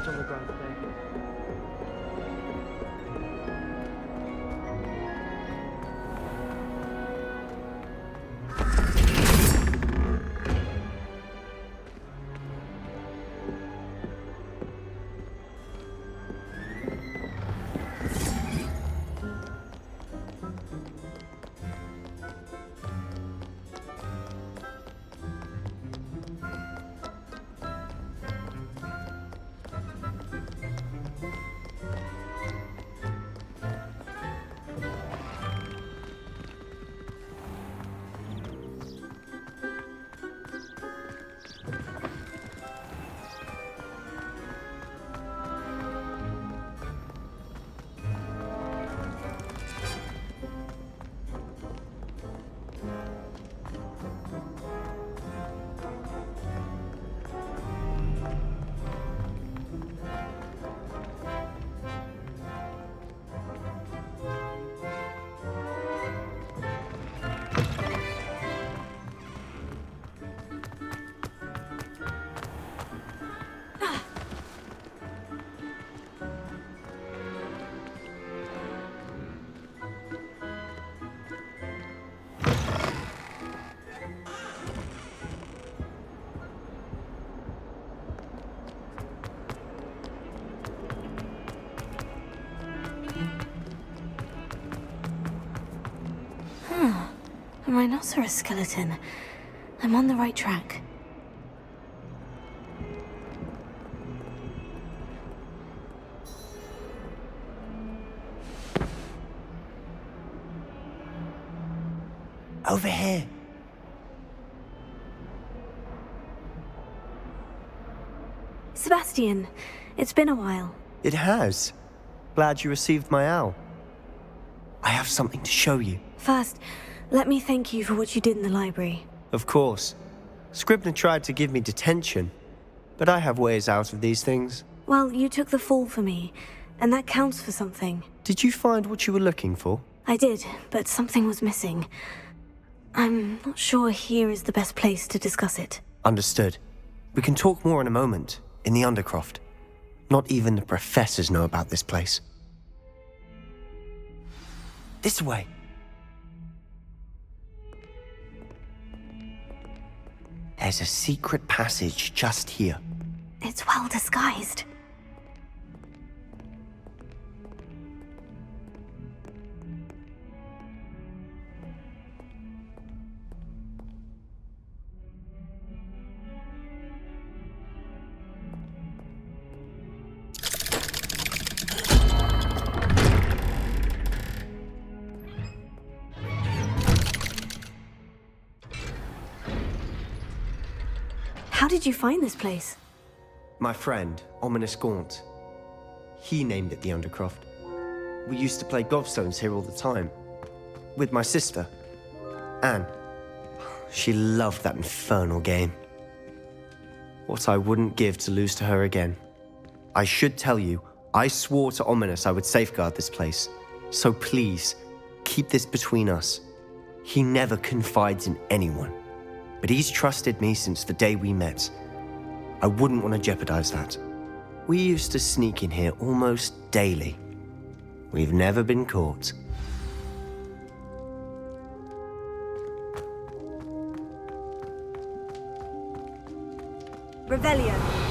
left on the ground today. A rhinoceros skeleton. I'm on the right track. Over here. Sebastian, it's been a while. It has. Glad you received my owl. I have something to show you. First, let me thank you for what you did in the library. Of course. Scribner tried to give me detention, but I have ways out of these things. Well, you took the fall for me, and that counts for something. Did you find what you were looking for? I did, but something was missing. I'm not sure here is the best place to discuss it. Understood. We can talk more in a moment, in the Undercroft. Not even the professors know about this place. This way. There's a secret passage just here. It's well disguised. How did you find this place? My friend, Ominous Gaunt. He named it the Undercroft. We used to play gobstones here all the time. With my sister, Anne. She loved that infernal game. What I wouldn't give to lose to her again. I should tell you, I swore to Ominous I would safeguard this place. So please, keep this between us. He never confides in anyone. But he's trusted me since the day we met. I wouldn't want to jeopardize that. We used to sneak in here almost daily. We've never been caught. Revelio.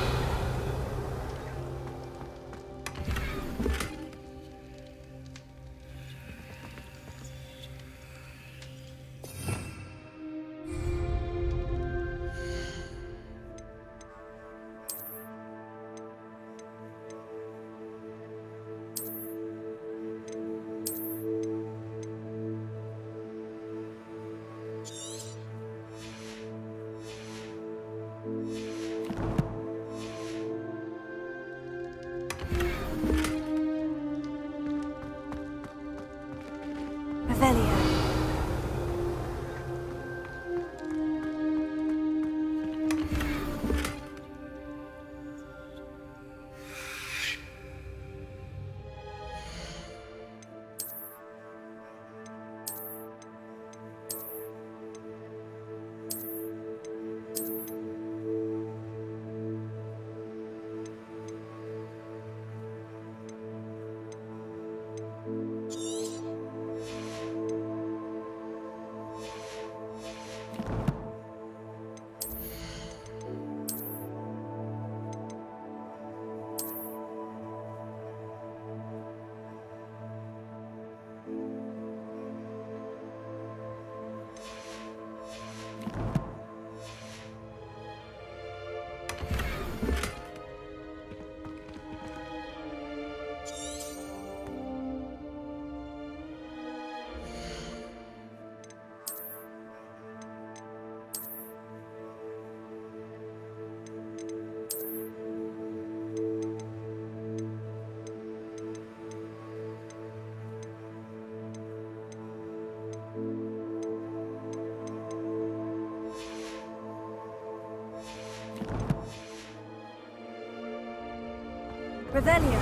Revelio.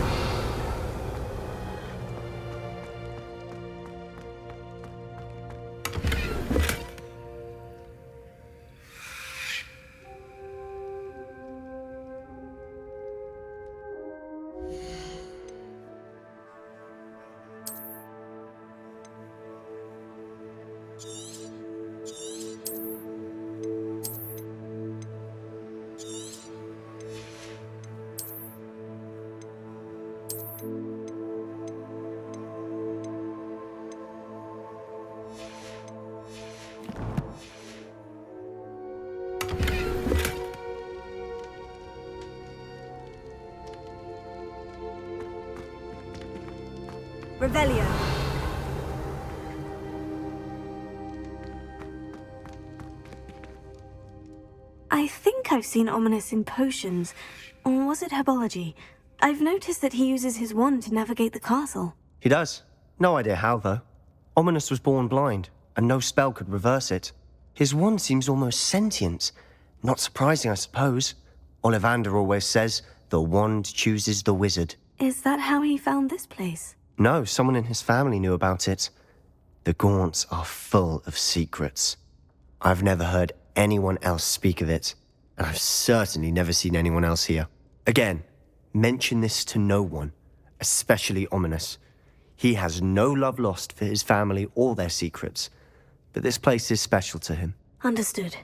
Revelio. I think I've seen Ominous in potions. Or was it herbology? I've noticed that he uses his wand to navigate the castle. He does. No idea how, though. Ominous was born blind, and no spell could reverse it. His wand seems almost sentient. Not surprising, I suppose. Ollivander always says, the wand chooses the wizard. Is that how he found this place? No, someone in his family knew about it. The Gaunts are full of secrets. I've never heard anyone else speak of it, and I've certainly never seen anyone else here. Again, mention this to no one, especially Ominous. He has no love lost for his family or their secrets, but this place is special to him. Understood.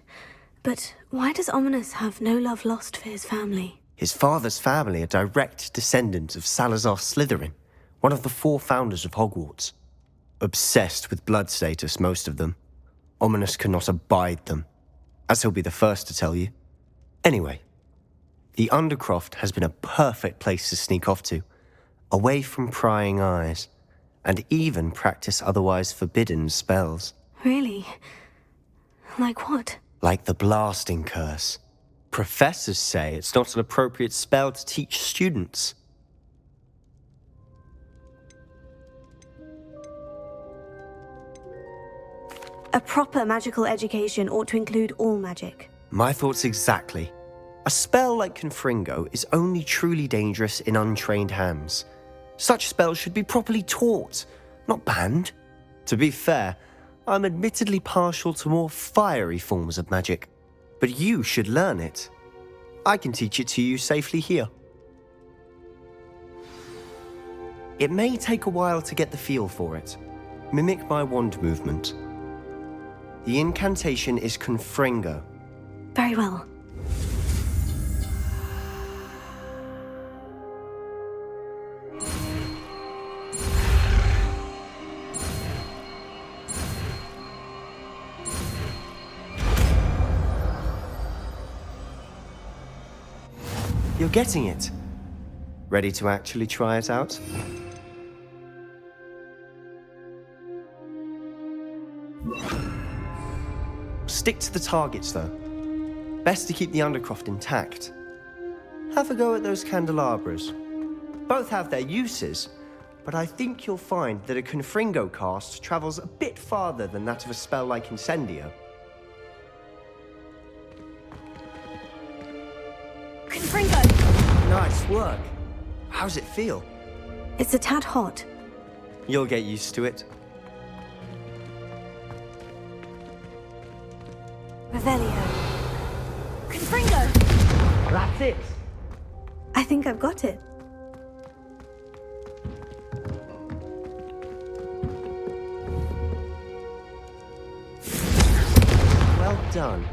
But why does Ominous have no love lost for his family? His father's family are direct descendants of Salazar Slytherin, one of the 4 founders of Hogwarts. Obsessed with blood status, most of them. Ominous cannot abide them, as he'll be the first to tell you. Anyway, the Undercroft has been a perfect place to sneak off to, away from prying eyes, and even practice otherwise forbidden spells. Really? Like what? Like the blasting curse. Professors say it's not an appropriate spell to teach students. A proper magical education ought to include all magic. My thoughts exactly. A spell like Confringo is only truly dangerous in untrained hands. Such spells should be properly taught, not banned. To be fair, I'm admittedly partial to more fiery forms of magic, but you should learn it. I can teach it to you safely here. It may take a while to get the feel for it. Mimic my wand movement. The incantation is Confringo. Very well. You're getting it. Ready to actually try it out? Stick to the targets, though. Best to keep the Undercroft intact. Have a go at those candelabras. Both have their uses, but I think you'll find that a Confringo cast travels a bit farther than that of a spell like Incendio. Confringo! Nice work. How's it feel? It's a tad hot. You'll get used to it. Revelio. Confringo! That's it. I think I've got it. Well done.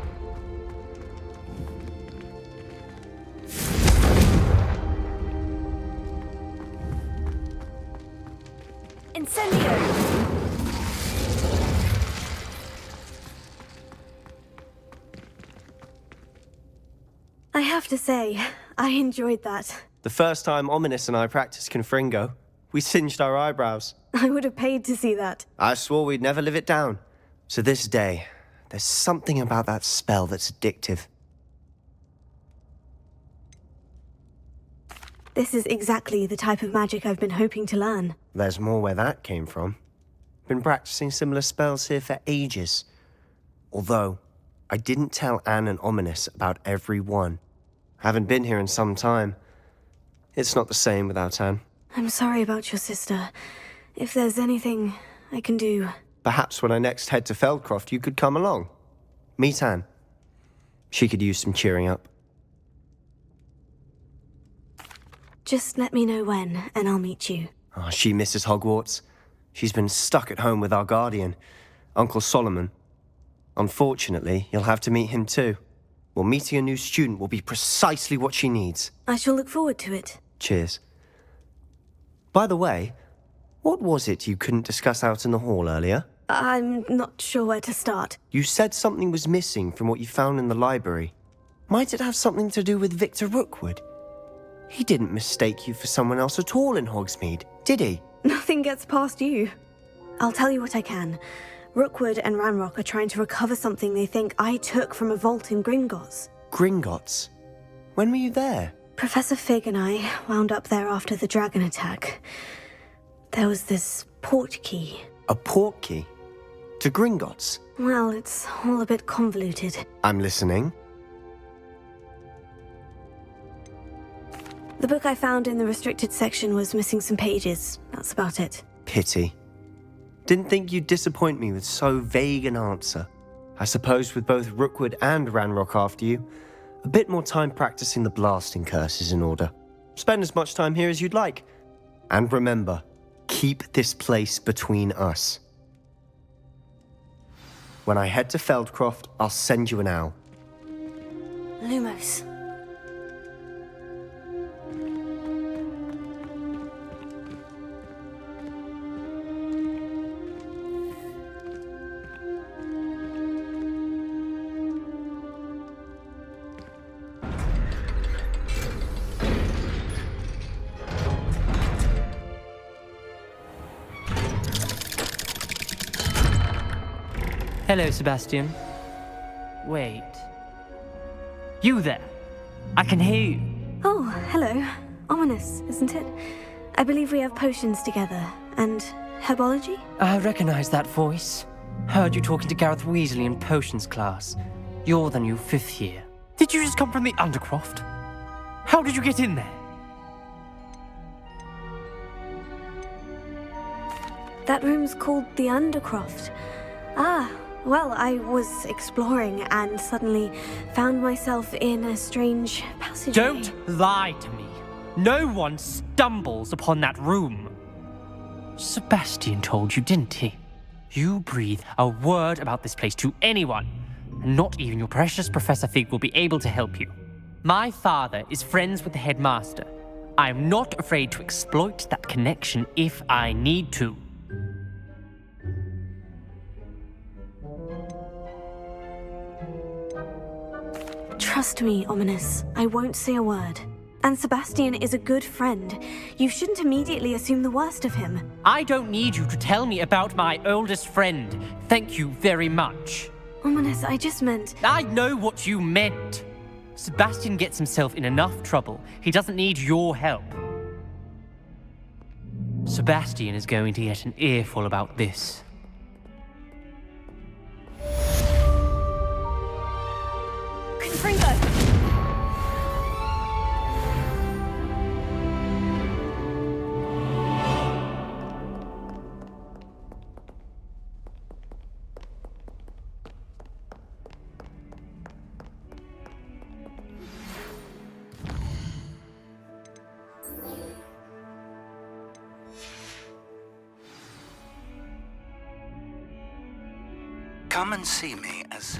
Incendio! I have to say, I enjoyed that. The first time Ominous and I practiced Confringo, we singed our eyebrows. I would have paid to see that. I swore we'd never live it down. To this day, there's something about that spell that's addictive. This is exactly the type of magic I've been hoping to learn. There's more where that came from. Been practicing similar spells here for ages. Although, I didn't tell Anne and Ominous about every one. Haven't been here in some time. It's not the same without Anne. I'm sorry about your sister. If there's anything I can do... Perhaps when I next head to Feldcroft, you could come along. Meet Anne. She could use some cheering up. Just let me know when, and I'll meet you. Oh, she misses Hogwarts. She's been stuck at home with our guardian, Uncle Solomon. Unfortunately, you'll have to meet him too. Well, meeting a new student will be precisely what she needs. I shall look forward to it. Cheers. By the way, what was it you couldn't discuss out in the hall earlier? I'm not sure where to start. You said something was missing from what you found in the library. Might it have something to do with Victor Rookwood? He didn't mistake you for someone else at all in Hogsmeade, did he? Nothing gets past you. I'll tell you what I can. Rookwood and Ranrok are trying to recover something they think I took from a vault in Gringotts. Gringotts? When were you there? Professor Fig and I wound up there after the dragon attack. There was this port key. A port key? To Gringotts? Well, it's all a bit convoluted. I'm listening. The book I found in the restricted section was missing some pages. That's about it. Pity. Didn't think you'd disappoint me with so vague an answer. I suppose with both Rookwood and Ranrok after you, a bit more time practicing the blasting curse is in order. Spend as much time here as you'd like. And remember, keep this place between us. When I head to Feldcroft, I'll send you an owl. Lumos. Hello, Sebastian. Wait. You there? I can hear you. Oh, hello. Ominous, isn't it? I believe we have potions together. And herbology? I recognize that voice. Heard you talking to Gareth Weasley in potions class. You're the new 5th year. Did you just come from the Undercroft? How did you get in there? That room's called the Undercroft. Ah, well, I was exploring and suddenly found myself in a strange passageway. Don't lie to me. No one stumbles upon that room. Sebastian told you, didn't he? You breathe a word about this place to anyone, and not even your precious Professor Fig will be able to help you. My father is friends with the headmaster. I am not afraid to exploit that connection if I need to. Trust me, Ominous. I won't say a word. And Sebastian is a good friend. You shouldn't immediately assume the worst of him. I don't need you to tell me about my oldest friend. Thank you very much. Ominous, I just meant... I know what you meant. Sebastian gets himself in enough trouble. He doesn't need your help. Sebastian is going to get an earful about this. Confringo! Come and see me as...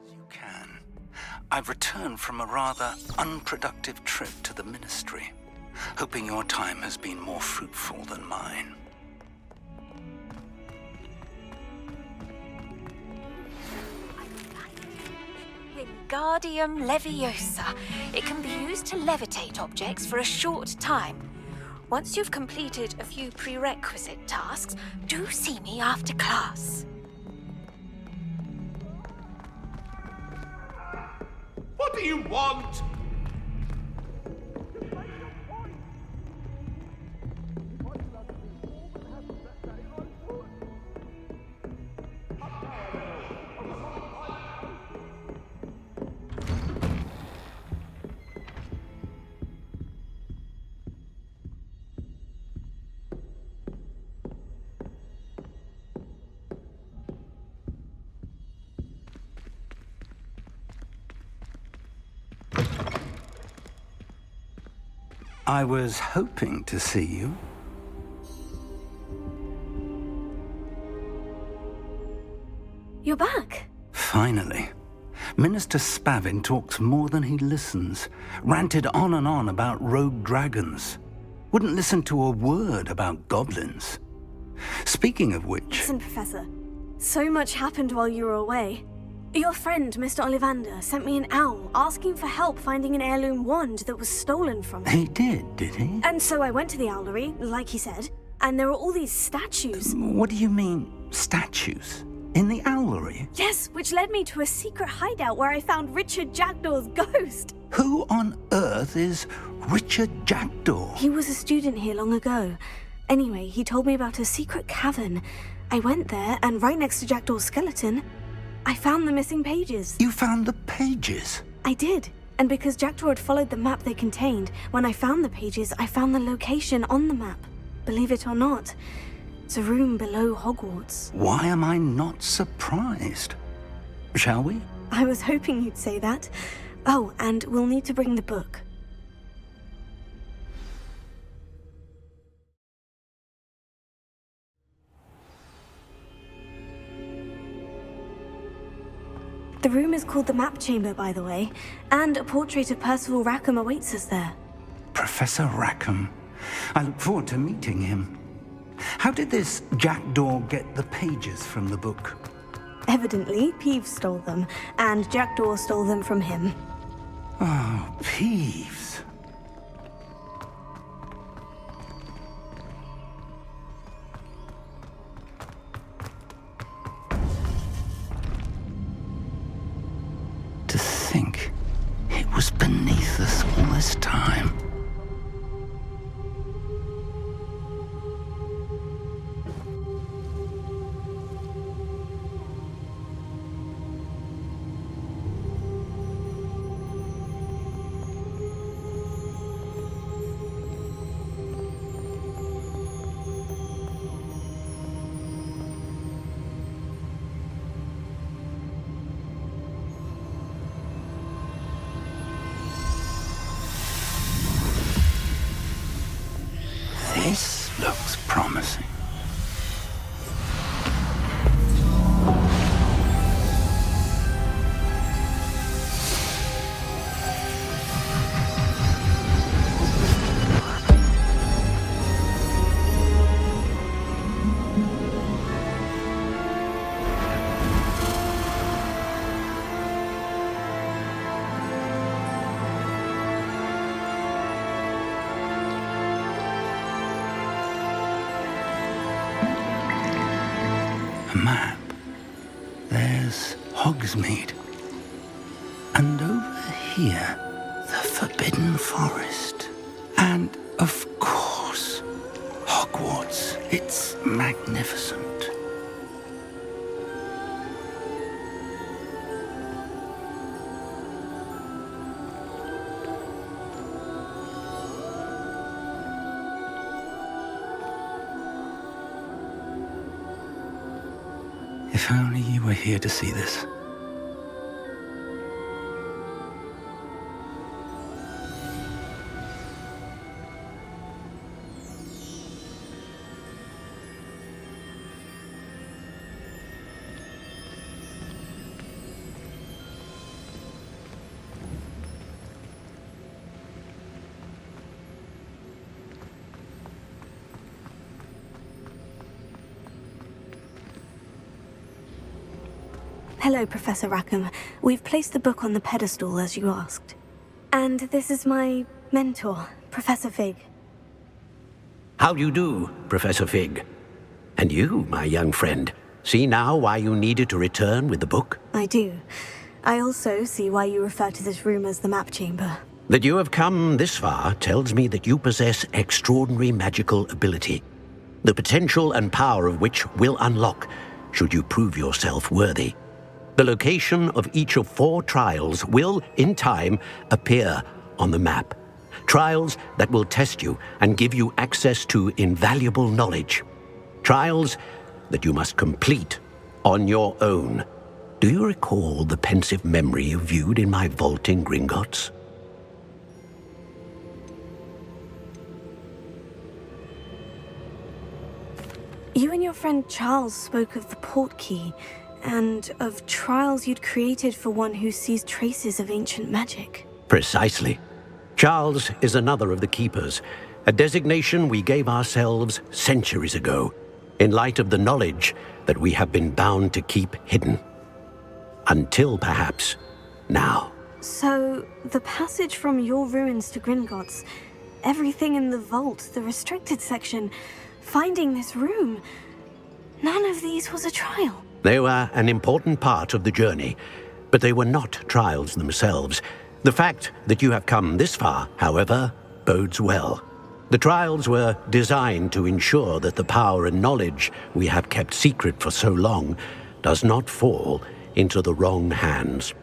you can. I've returned from a rather unproductive trip to the Ministry, hoping your time has been more fruitful than mine. Wingardium Leviosa. It can be used to levitate objects for a short time. Once you've completed a few prerequisite tasks, do see me after class. What What do you want? I was hoping to see you. You're back. Finally. Minister Spavin talks more than he listens. Ranted on and on about rogue dragons. Wouldn't listen to a word about goblins. Speaking of which... Listen, Professor. So much happened while you were away. Your friend, Mr. Ollivander, sent me an owl asking for help finding an heirloom wand that was stolen from him. He did he? And so I went to the owlery, like he said, and there were all these statues. What do you mean, statues? In the owlery? Yes, which led me to a secret hideout where I found Richard Jackdaw's ghost. Who on earth is Richard Jackdaw? He was a student here long ago. Anyway, he told me about a secret cavern. I went there, and right next to Jackdaw's skeleton, I found the missing pages. You found the pages? I did. And because Jackdaw had followed the map they contained, when I found the pages, I found the location on the map. Believe it or not, it's a room below Hogwarts. Why am I not surprised? Shall we? I was hoping you'd say that. Oh, and we'll need to bring the book. The room is called the Map Chamber, by the way, and a portrait of Percival Rackham awaits us there. Professor Rackham. I look forward to meeting him. How did this Jackdaw get the pages from the book? Evidently, Peeves stole them, and Jackdaw stole them from him. Oh, Peeves. To think it was beneath us all this time. This looks promising. A map. There's Hogsmeade. And over here, the Forbidden Forest. And, of course, Hogwarts. It's magnificent. If only you were here to see this. Hello, Professor Rackham. We've placed the book on the pedestal as you asked. And this is my mentor, Professor Fig. How do you do, Professor Fig? And you, my young friend, see now why you needed to return with the book? I do. I also see why you refer to this room as the map chamber. That you have come this far tells me that you possess extraordinary magical ability, the potential and power of which will unlock should you prove yourself worthy. The location of each of 4 trials will, in time, appear on the map. Trials that will test you and give you access to invaluable knowledge. Trials that you must complete on your own. Do you recall the pensive memory you viewed in my vault in Gringotts? You and your friend Charles spoke of the portkey, and of trials you'd created for one who sees traces of ancient magic. Precisely. Charles is another of the Keepers, a designation we gave ourselves centuries ago, in light of the knowledge that we have been bound to keep hidden. Until, perhaps, now. So, the passage from your ruins to Gringotts, everything in the vault, the restricted section, finding this room, none of these was a trial. They were an important part of the journey, but they were not trials themselves. The fact that you have come this far, however, bodes well. The trials were designed to ensure that the power and knowledge we have kept secret for so long does not fall into the wrong hands.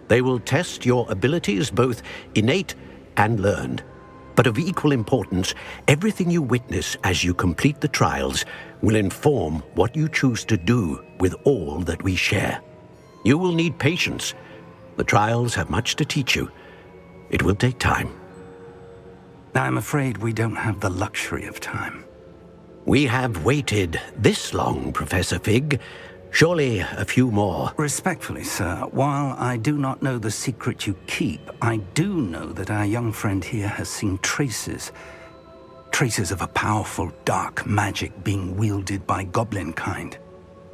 They will test your abilities, both innate and learned. But of equal importance, everything you witness as you complete the trials will inform what you choose to do with all that we share. You will need patience. The trials have much to teach you. It will take time. I'm afraid we don't have the luxury of time. We have waited this long, Professor Fig. Surely a few more. Respectfully, sir, while I do not know the secret you keep, I do know that our young friend here has seen traces of a powerful dark magic being wielded by goblin kind.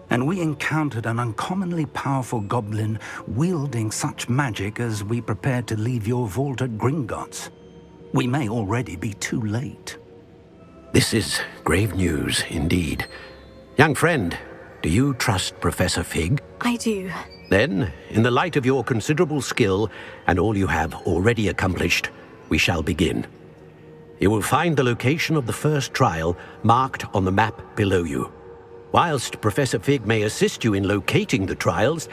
And we encountered an uncommonly powerful goblin wielding such magic as we prepared to leave your vault at Gringotts. We may already be too late. This is grave news indeed. Young friend, do you trust Professor Fig? I do. Then, in the light of your considerable skill and all you have already accomplished, we shall begin. You will find the location of the first trial marked on the map below you. Whilst Professor Fig may assist you in locating the trials,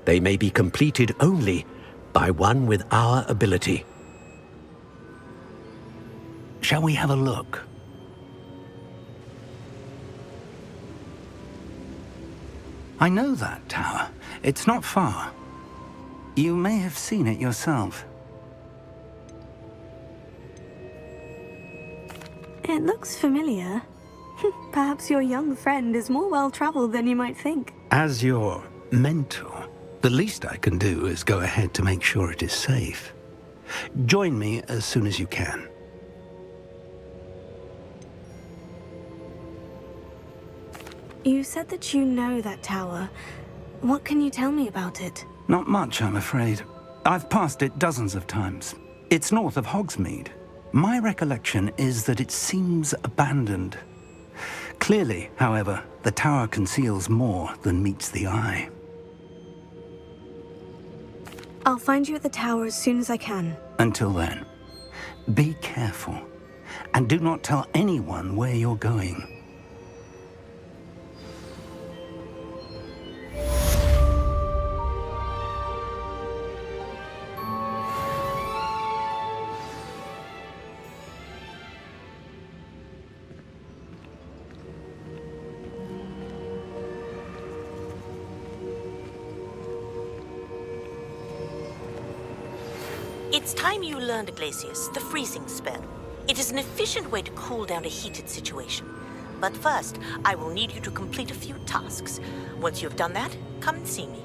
they may be completed only by one with our ability. Shall we have a look? I know that tower. It's not far. You may have seen it yourself. It looks familiar. Perhaps your young friend is more well-traveled than you might think. As your mentor, the least I can do is go ahead to make sure it is safe. Join me as soon as you can. You said that you know that tower. What can you tell me about it? Not much, I'm afraid. I've passed it dozens of times. It's north of Hogsmeade. My recollection is that it seems abandoned. Clearly, however, the tower conceals more than meets the eye. I'll find you at the tower as soon as I can. Until then, be careful, and do not tell anyone where you're going. It's time you learned, Glacius, the freezing spell. It is an efficient way to cool down a heated situation. But first, I will need you to complete a few tasks. Once you have done that, come and see me.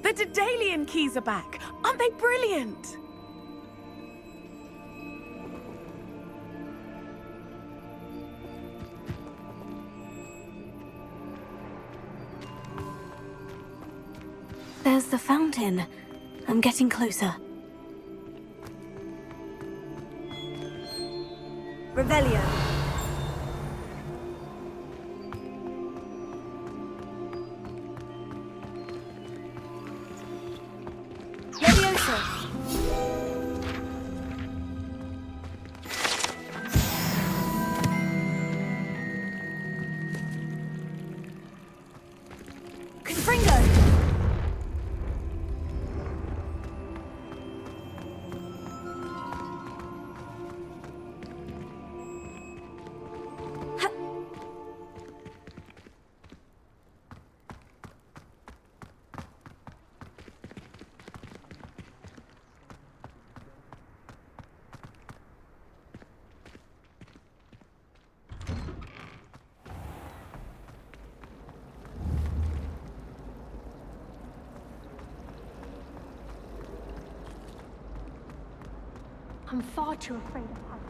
The Daedalian keys are back! Aren't they brilliant? There's the fountain. I'm getting closer. Revelio. I'm far too afraid of heights.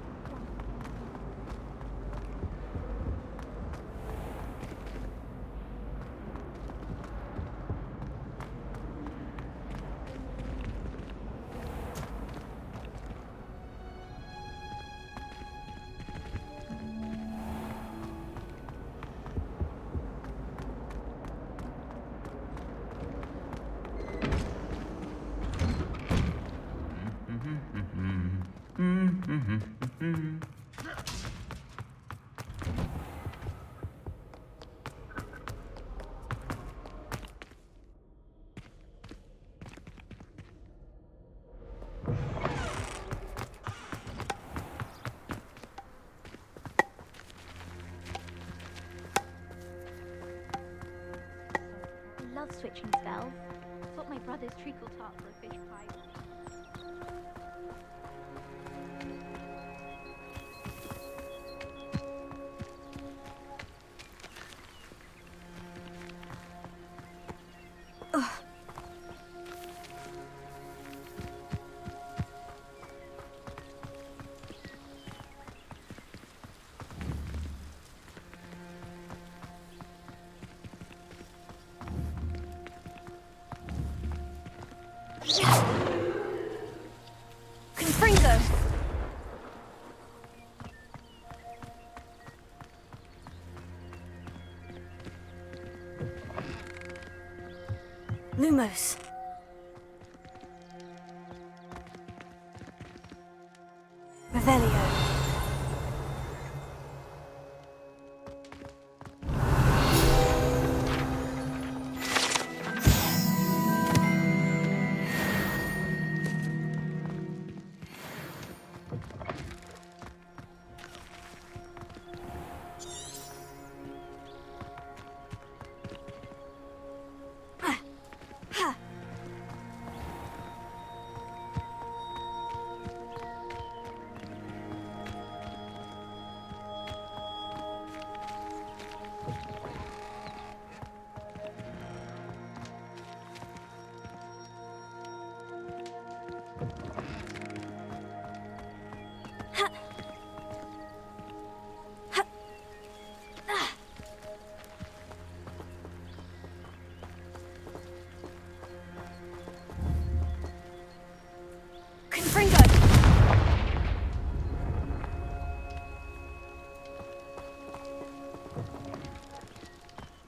I love switching spells. Thought my brother's treacle tart for a fish pie. Confringo! Lumos. Revelio.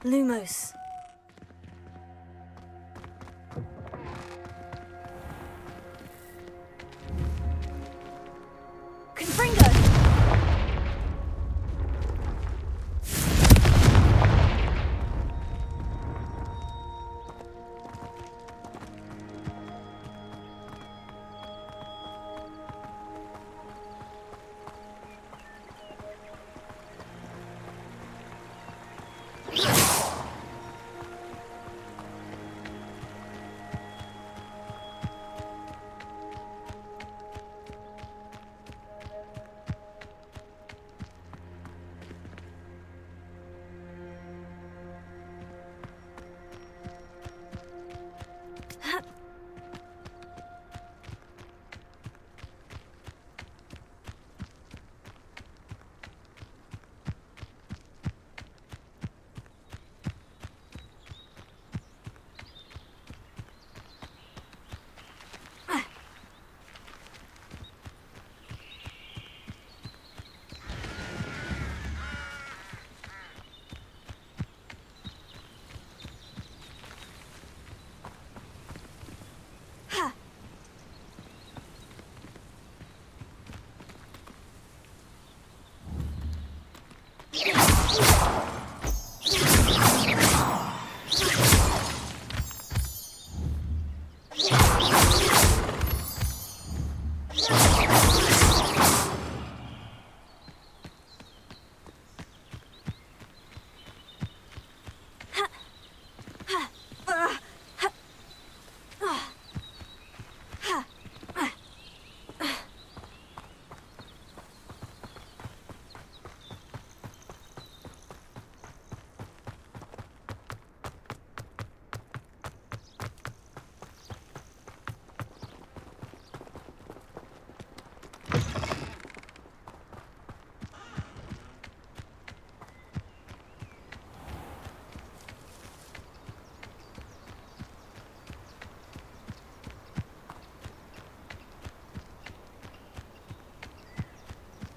Lumos. Confringo!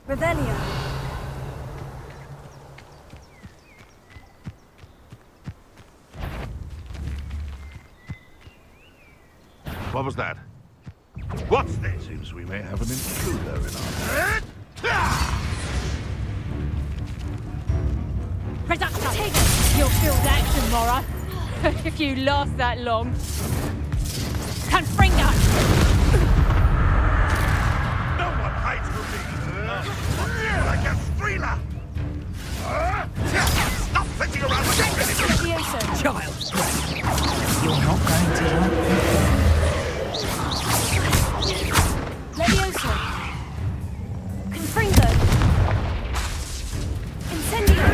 Revelio. What was that? What's this? Seems we may have an intruder in our... Reductor! You'll feel that tomorrow. If you last that long. Confringo! No one hides from me! Like a streeler! Stop sitting around like a villager! Child's play. You're not going to like it. Levioso. Confringo. Incendio.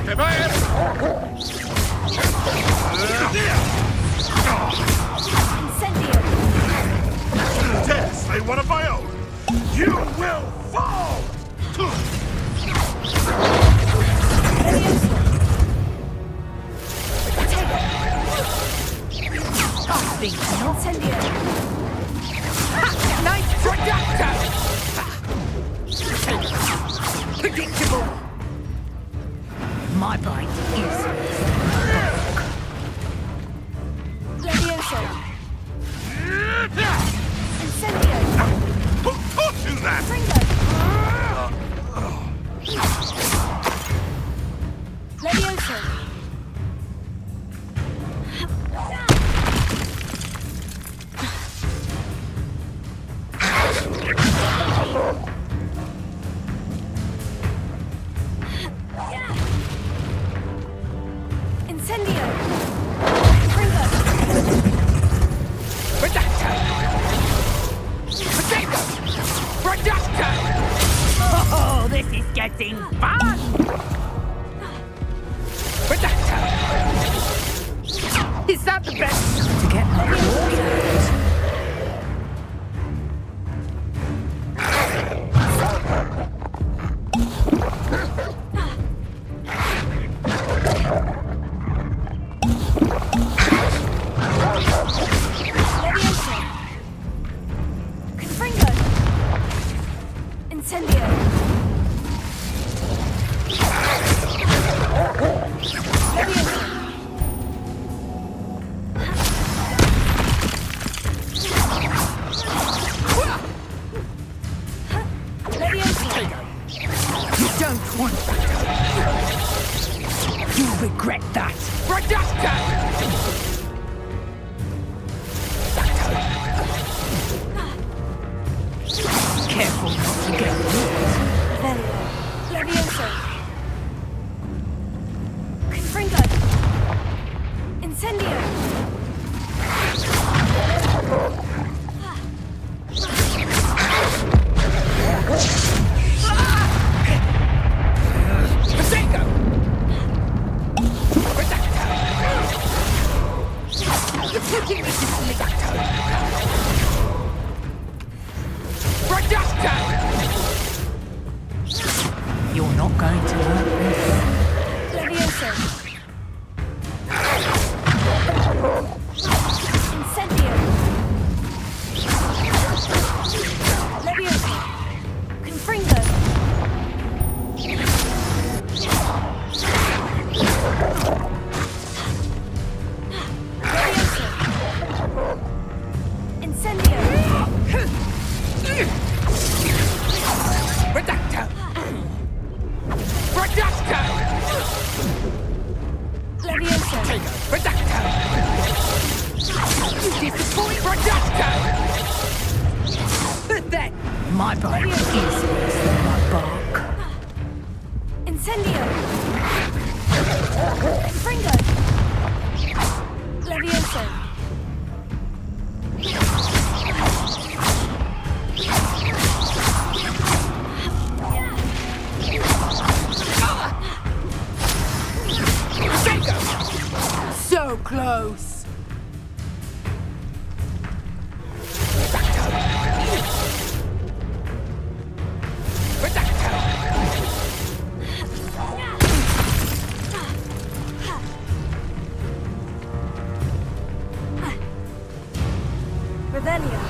Che vai! Incendio. Dare slay one of my own! You will fall! Incendio. Nice projector! Predictable. My bite is Levioso. Incendio. Who taught you that? Confringo. Levioso. Incendio. Confringo. Reductor! Potato! Reductor! Oh, this is getting fun! Reductor! Is that the best to get rewarded? Incendio! You don't want that. You'll regret that. Reducto! Careful not to get wounded. Levioso. Confringo. Incendio. Prosecco! You're putting me to sleep. Reducto! You're not going to hurt me. Levioso. Incendio. Levioso. Confringo. Levioso. Incendio. Reducto! Reducto! Levioso. Reducto! You disappoint! Reducto! But then, my bite is worse than my bark. Incendio. Confringo. Levioso. So close! Revelio.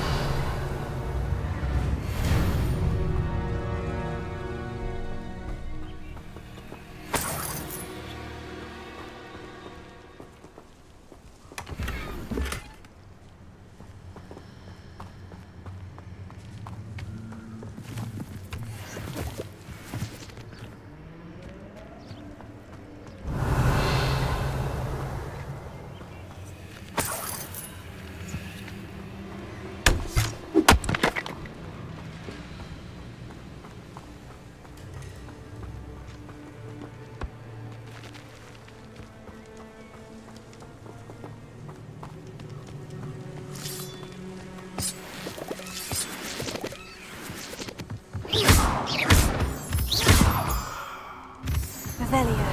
Revelio.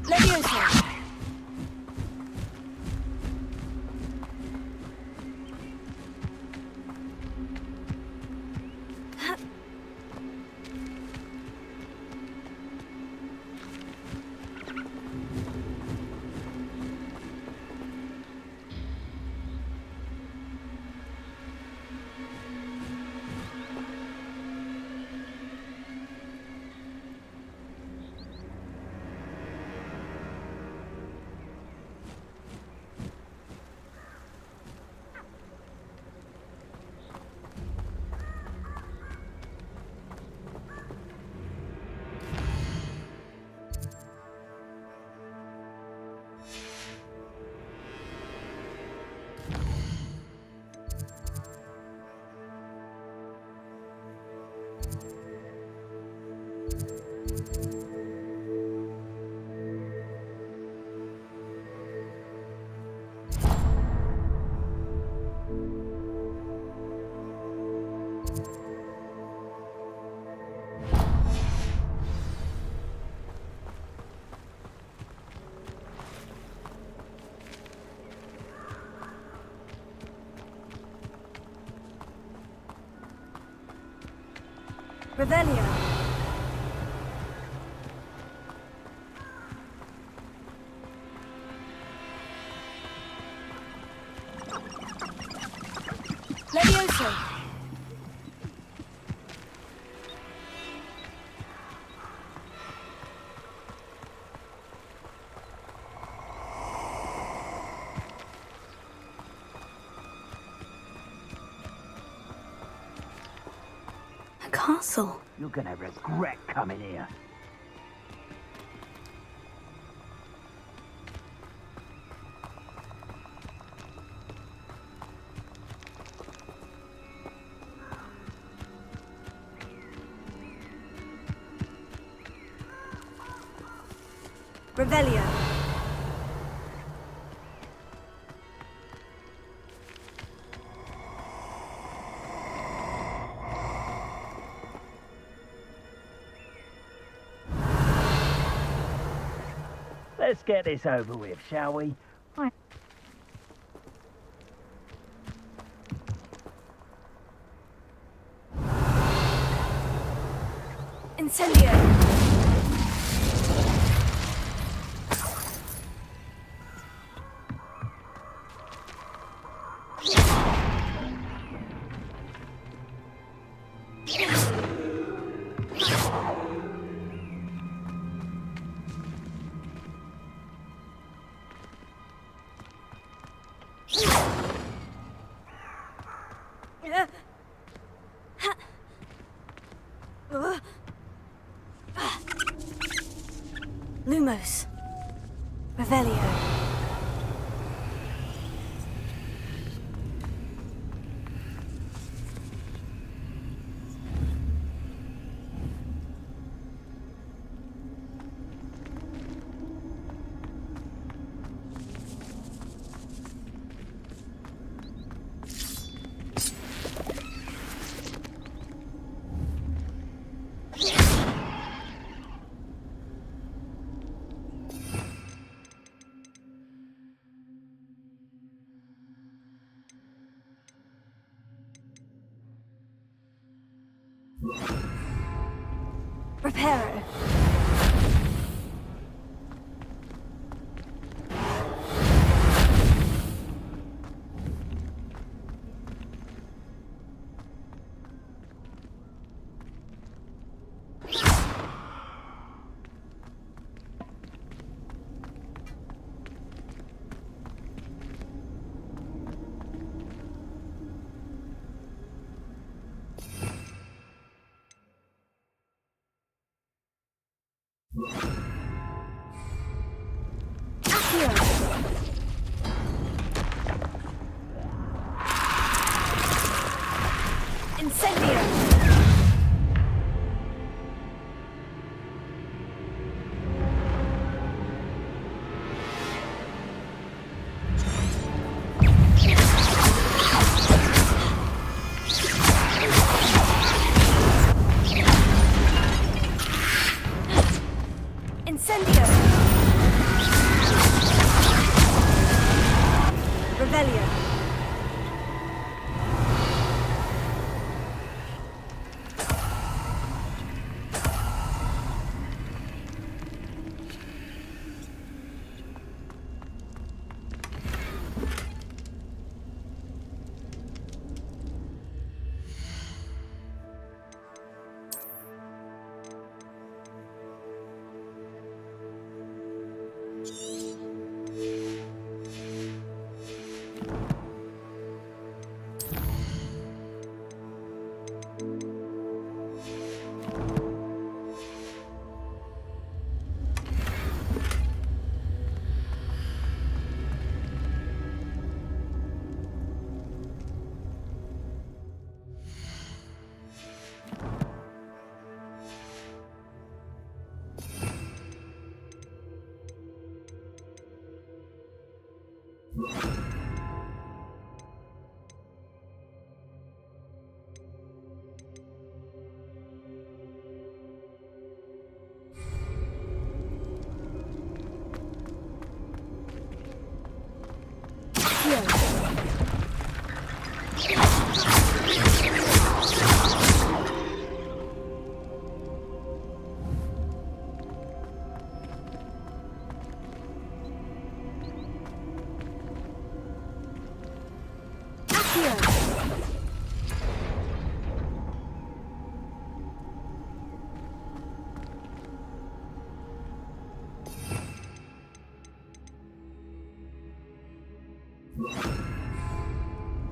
Levioso. Revelio. castle. You're gonna regret coming here. Revelio. Let's get this over with, shall we? Incendio. Lumos. Revelio. Reparo.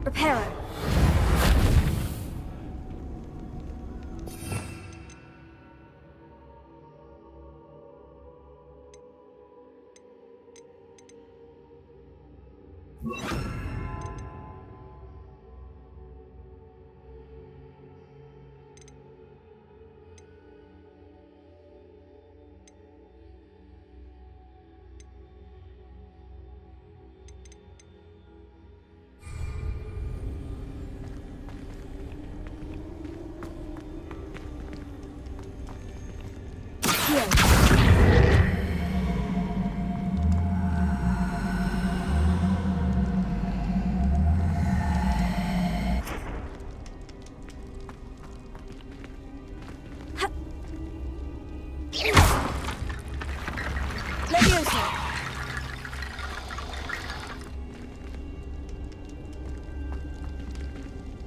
Reparo.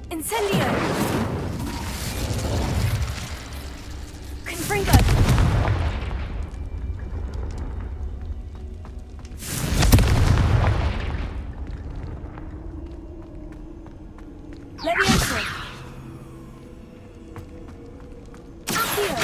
Incendio! Confringo! Levioso! Accio!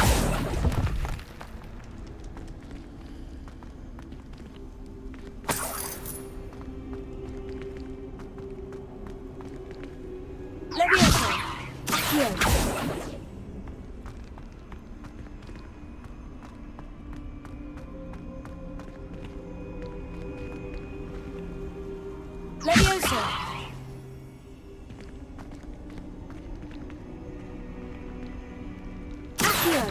Levioso! Accio! Levioso! Accio!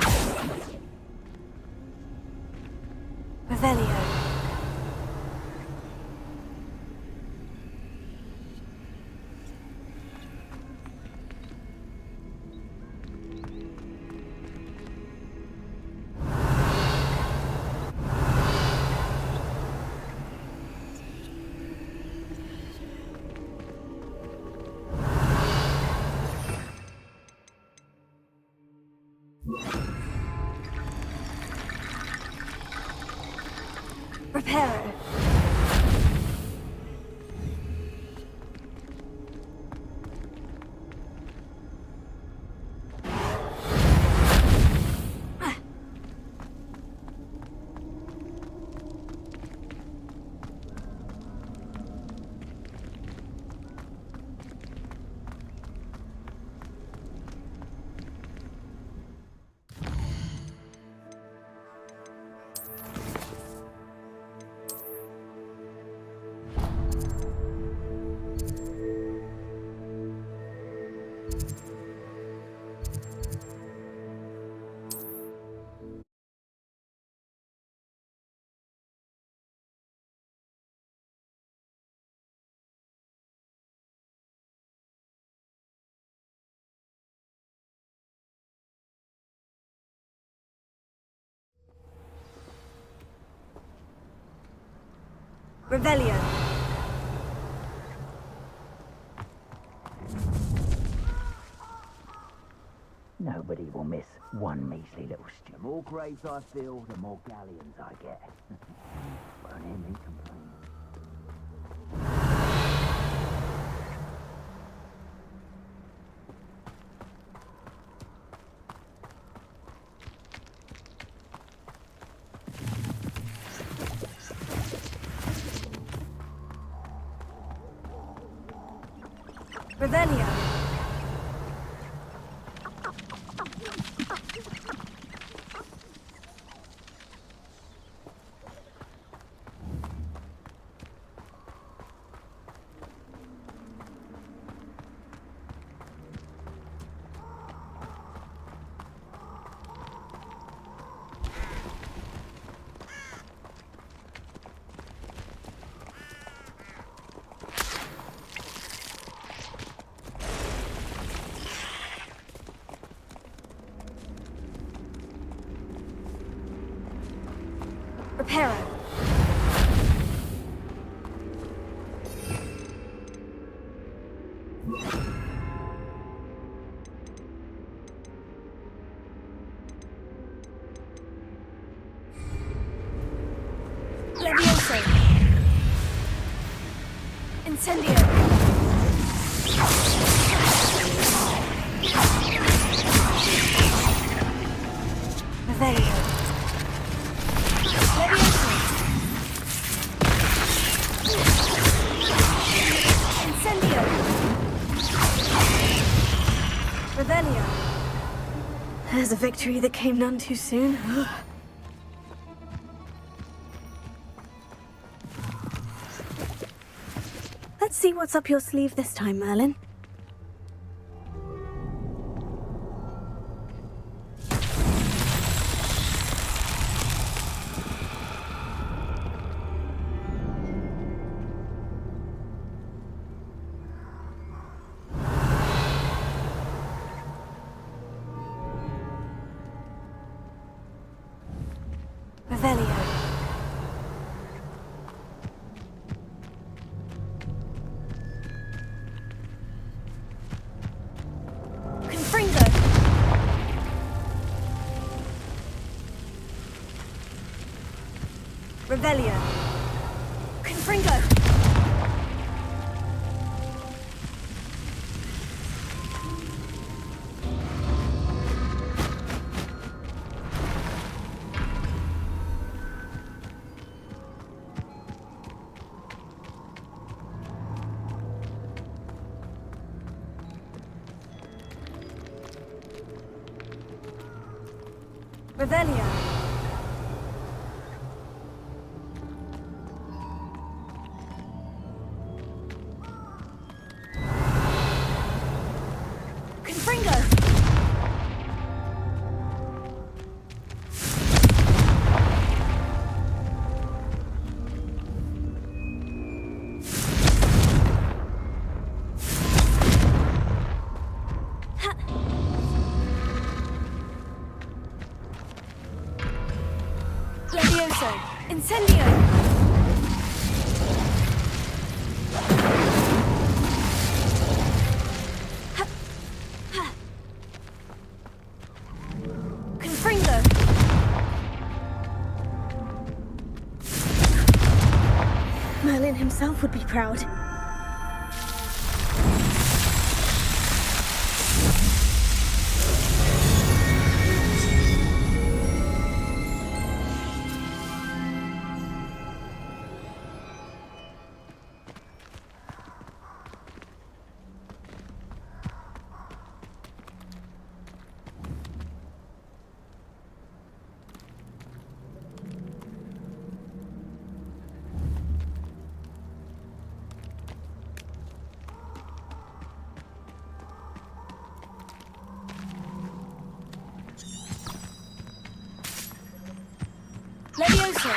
Revelio! Reparo. Revelio. Nobody will miss one measly little stew. The more graves I fill, the more galleons I get. Won't hear me complain. Revelio. Reparo. Levioso. Incendio. Revelio. Levioso. Incendio. Revelio. There's a victory that came none too soon. Let's see what's up your sleeve this time, Merlin. Revelio. Confringo. Revelio. Confringo. Revelio. Confringo. Levioso. Incendio. Confringo. Merlin himself would be proud. Levioso.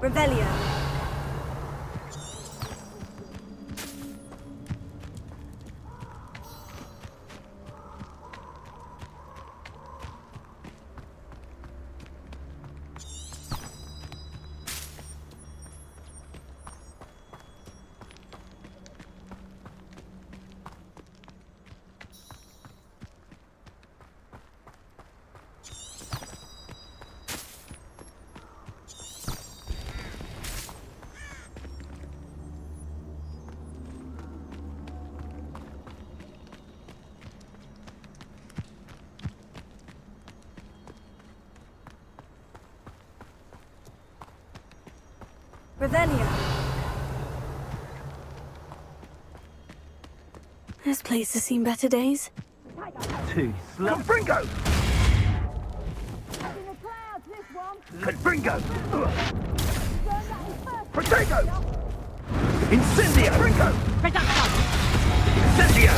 Revelio. Revelio. This place has seen better days. Too slow. Confringo! Confringo! Protego! Incendio! Confringo! Incendio!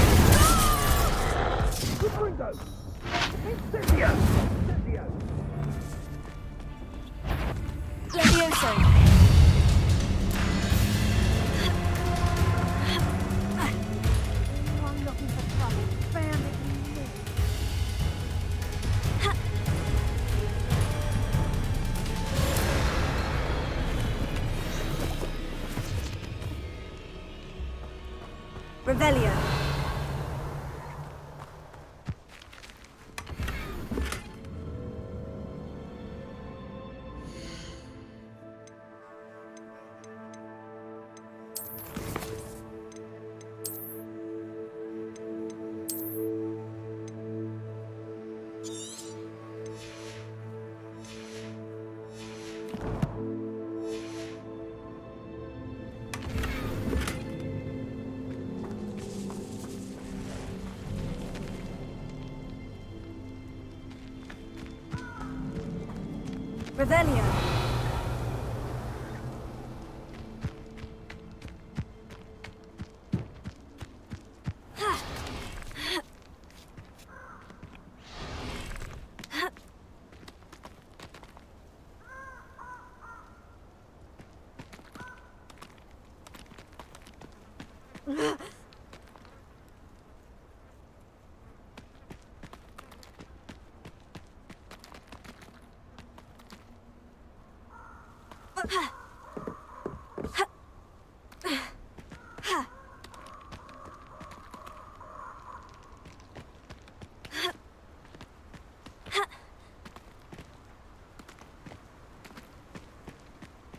Confringo! Incendio! Incendio! Revelio. Revelio.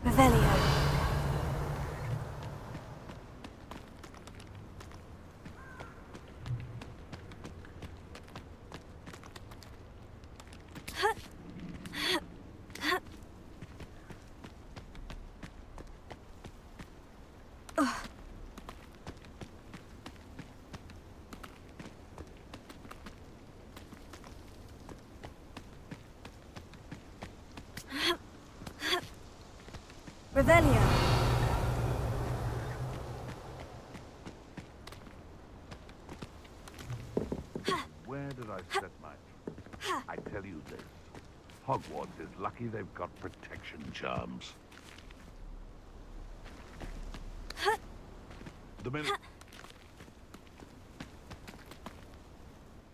Revelio. Revelio. Where did I set my... I tell you this. Hogwarts is lucky they've got protection charms. The minute...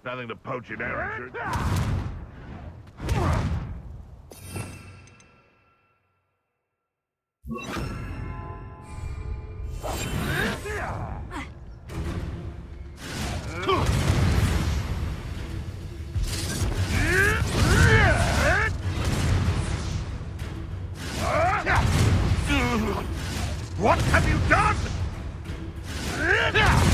Nothing to poach in errands. What have you done? Revelio.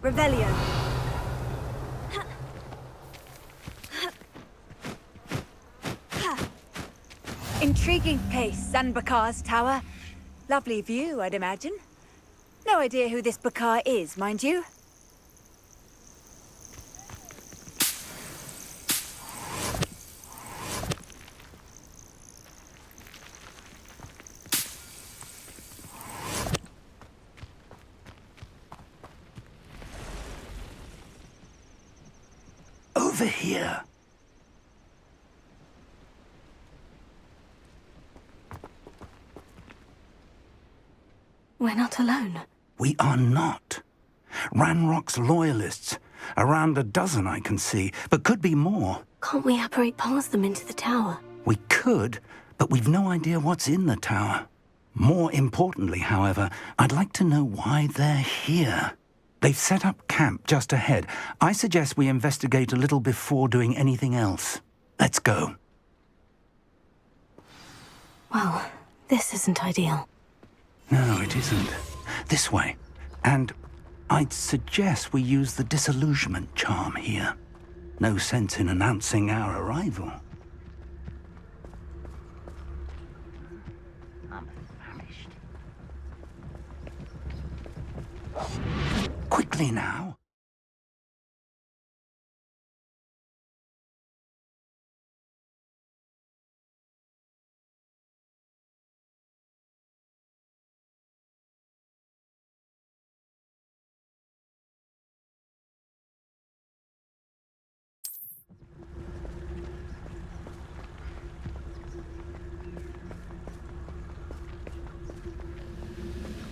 Revelio. Intriguing place, Zanbakar's tower. Lovely view, I'd imagine. No idea who this Bakar is, mind you. Over here. We're not alone. We are not. Ranrok's loyalists. Around a dozen I can see, but could be more. Can't we apparate past them into the tower? We could, but we've no idea what's in the tower. More importantly, however, I'd like to know why they're here. They've set up camp just ahead. I suggest we investigate a little before doing anything else. Let's go. Well, this isn't ideal. No, it isn't. This way. And I'd suggest we use the disillusionment charm here. No sense in announcing our arrival. I'm famished. Quickly now.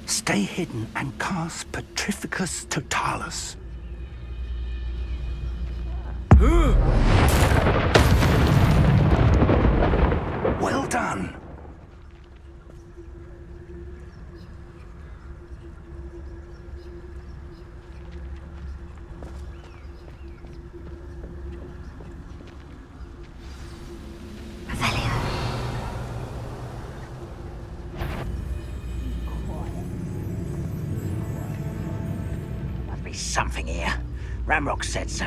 Stay hidden and cast Petrificus Totalis. Well done. Something here. Ranrok said so.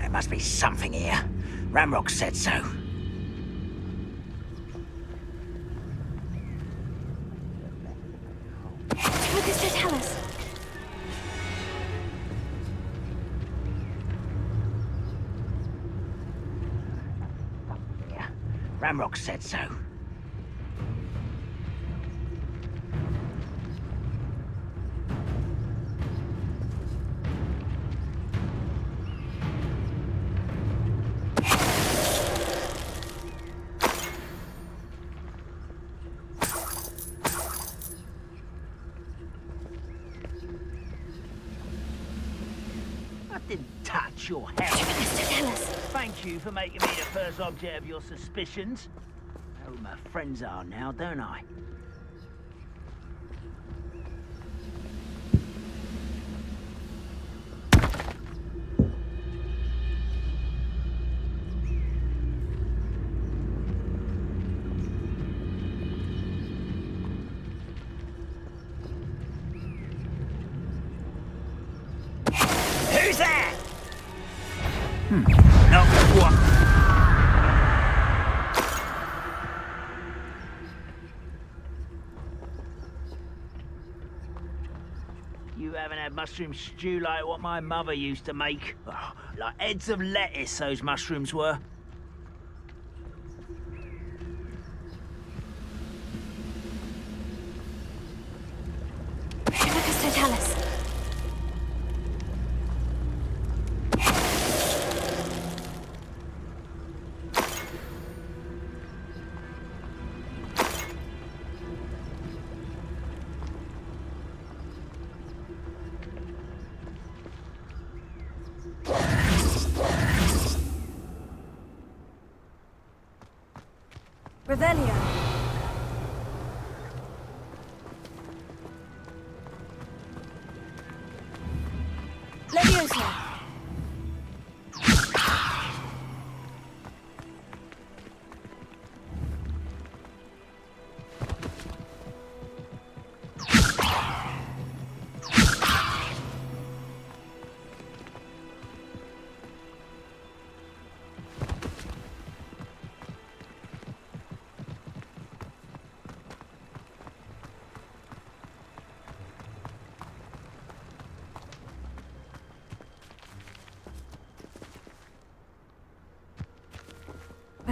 There must be something here. Ranrok said so. Focus to tell us. Ranrok said so. I didn't touch your house. Thank you for making me the first object of your suspicions. I know who my friends are now, don't I? Who's there? No, what? You haven't had mushroom stew like what my mother used to make. Oh, like heads of lettuce, those mushrooms were. Focus to tell us. Revelio. Leviosa.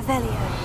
Revelio.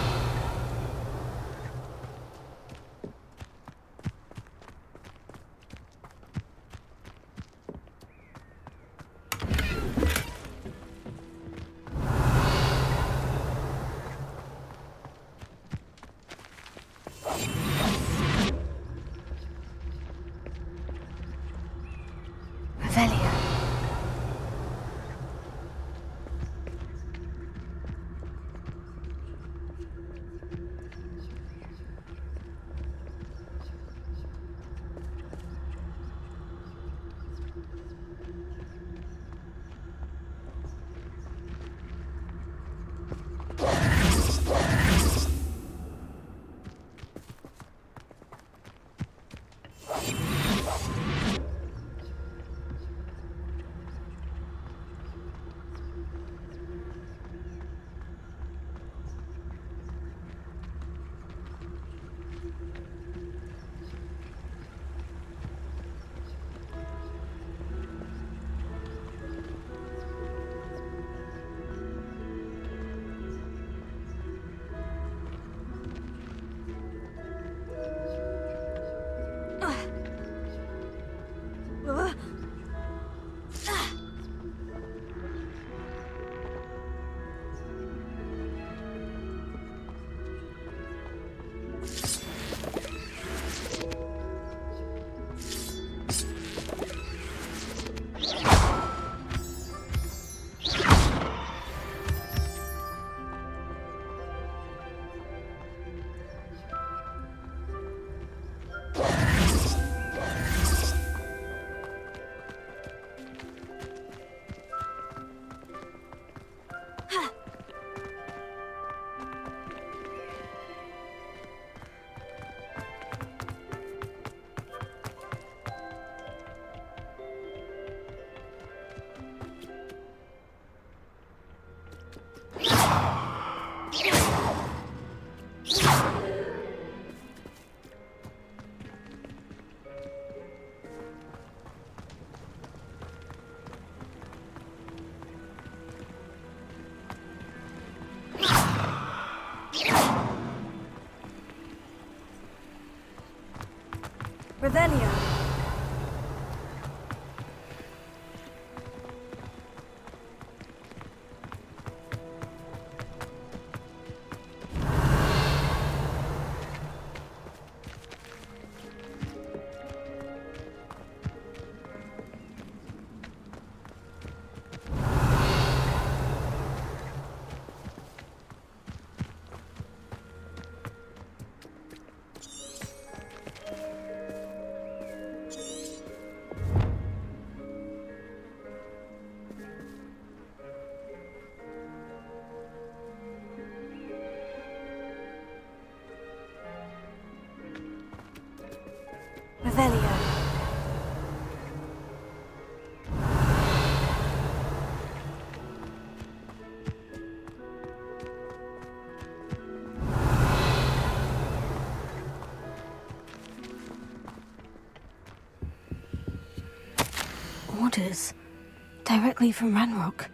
Revelio. Revelio. Orders. Directly from Ranrok.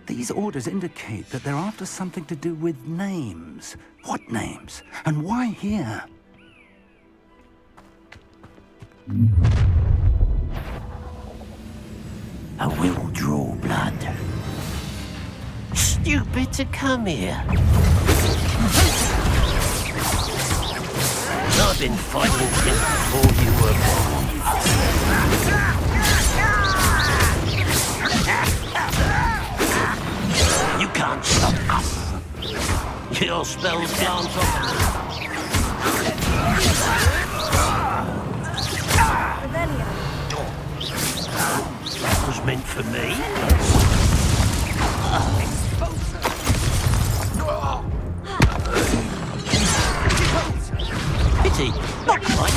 These orders indicate that they're after something to do with names. What names? And why here? I will draw blood. Stupid to come here. I've been fighting since before you were born. You can't stop us. Your spells glance off of That was meant for me. Pity, not quite.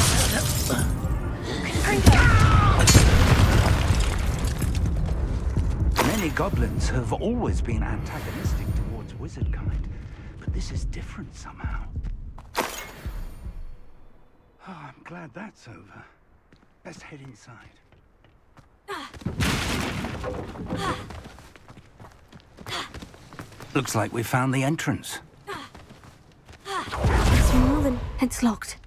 Many goblins have always been antagonistic towards wizard kind, but this is different somehow. Oh, I'm glad that's over. Best head inside. Looks like we found the entrance. It's locked.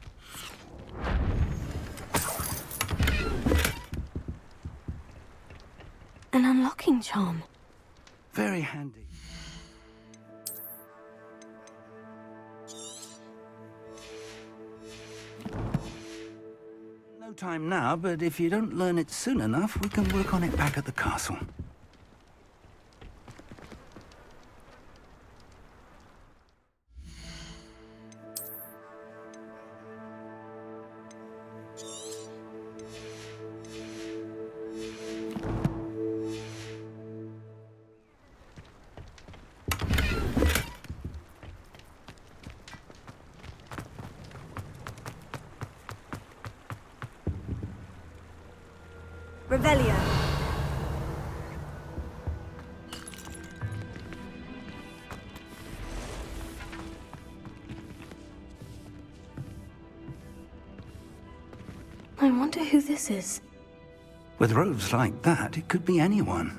An unlocking charm. Very handy. No time now, but if you don't learn it soon enough, we can work on it back at the castle. Revelio. I wonder who this is. With robes like that, it could be anyone.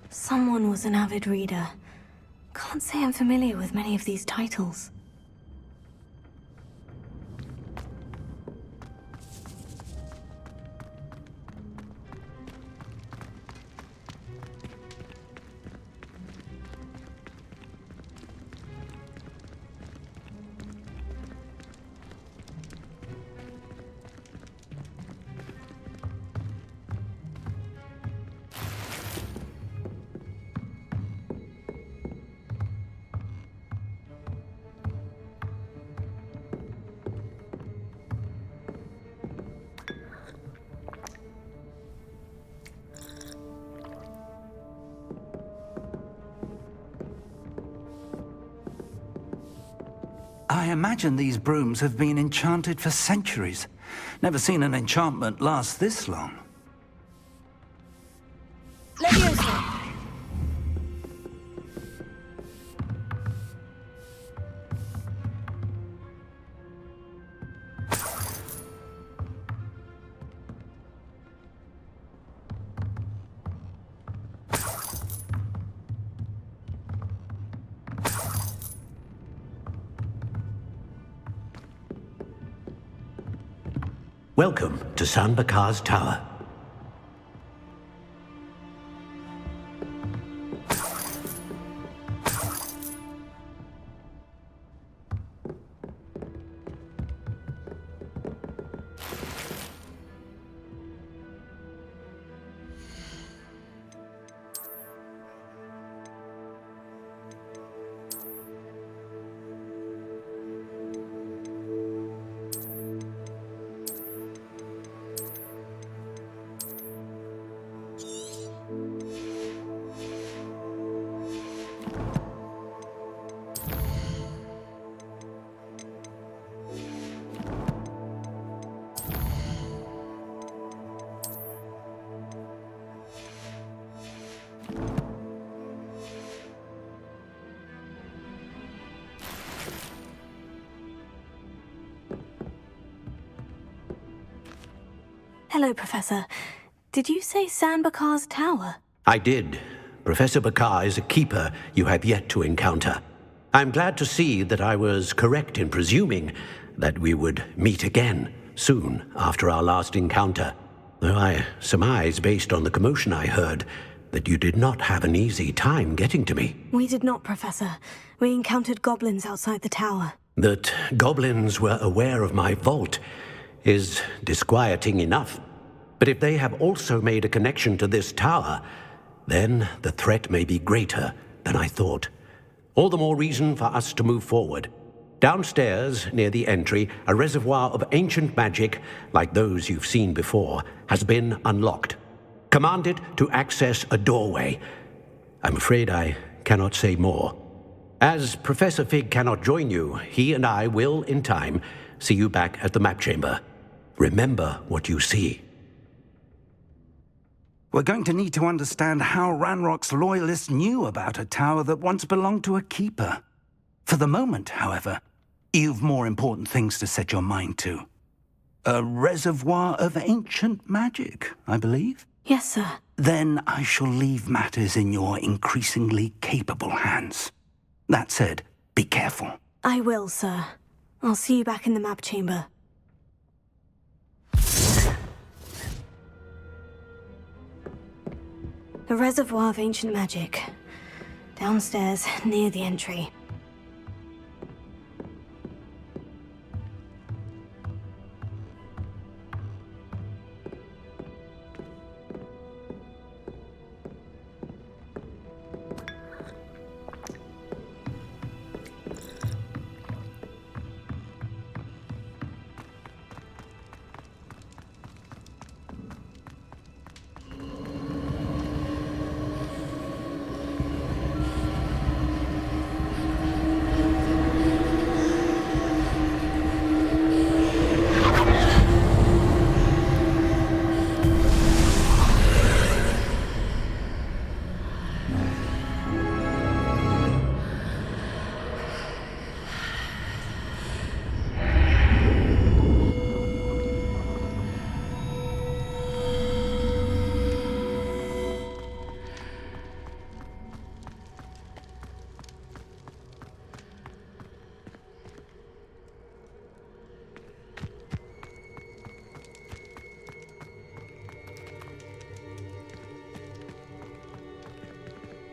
Someone was an avid reader. Can't say I'm familiar with many of these titles. I imagine these brooms have been enchanted for centuries. Never seen an enchantment last this long. Leviosa. Welcome to Sanbakar's Tower. Hello, Professor. Did you say Sanbakar's Tower? I did. Professor Bakar is a keeper you have yet to encounter. I'm glad to see that I was correct in presuming that we would meet again soon after our last encounter. Though I surmise, based on the commotion I heard, that you did not have an easy time getting to me. We did not, Professor. We encountered goblins outside the tower. That goblins were aware of my vault is disquieting enough. But if they have also made a connection to this tower, then the threat may be greater than I thought. All the more reason for us to move forward. Downstairs, near the entry, a reservoir of ancient magic, like those you've seen before, has been unlocked. Command it to access a doorway. I'm afraid I cannot say more. As Professor Fig cannot join you, he and I will, in time, see you back at the map chamber. Remember what you see. We're going to need to understand how Ranrok's loyalists knew about a tower that once belonged to a keeper. For the moment, however, you've more important things to set your mind to. A reservoir of ancient magic, I believe? Yes, sir. Then I shall leave matters in your increasingly capable hands. That said, be careful. I will, sir. I'll see you back in the map chamber. The reservoir of ancient magic. Downstairs, near the entry.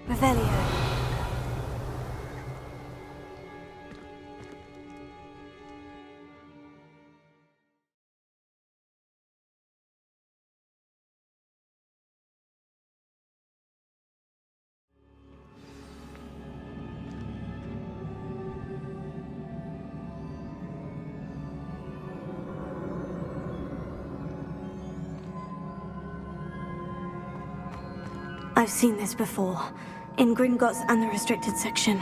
Revelio. I've seen this before, in Gringotts and the restricted section.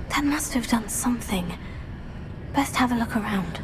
That must have done something. Best have a look around.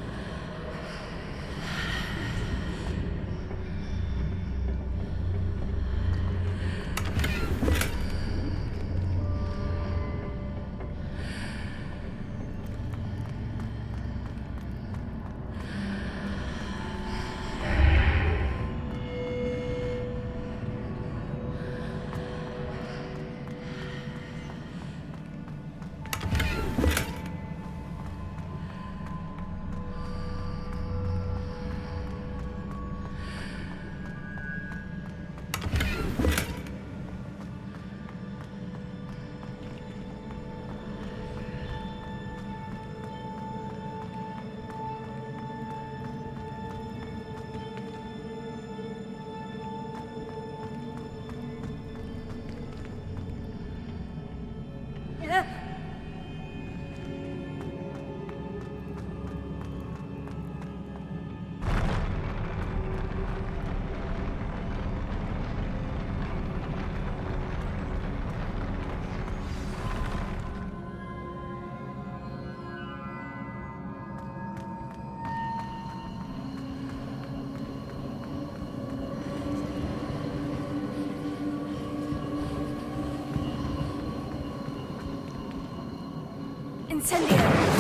Incendio!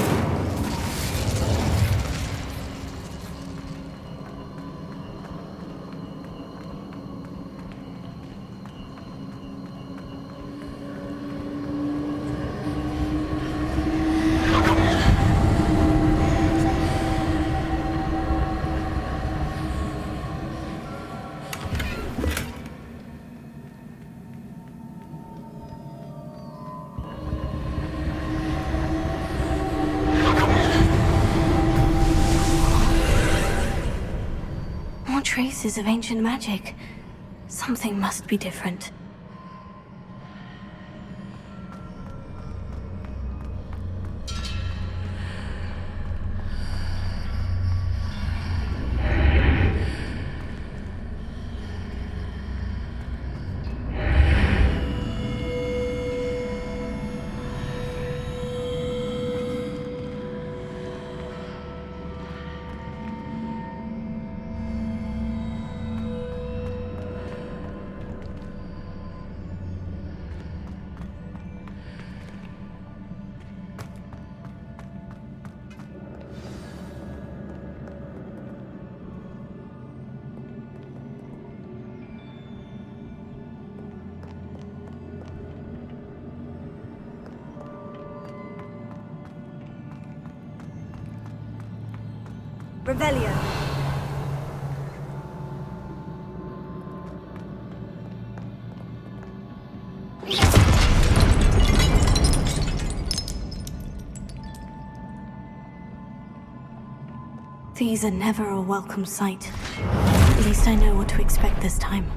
Traces of ancient magic. Something must be different. Revelio. These are never a welcome sight. At least I know what to expect this time.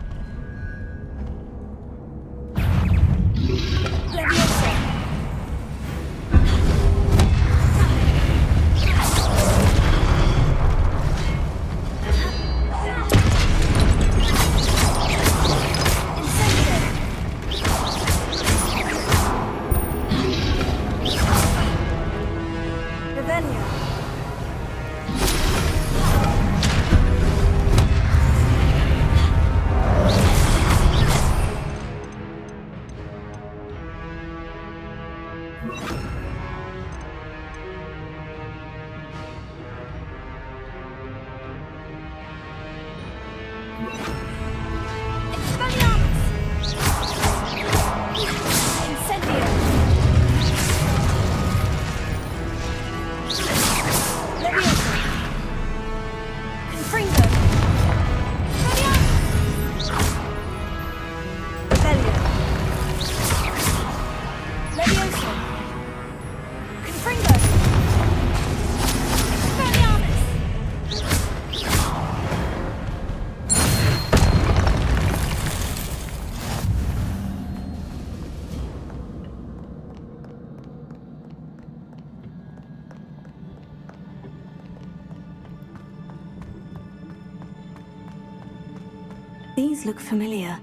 These look familiar.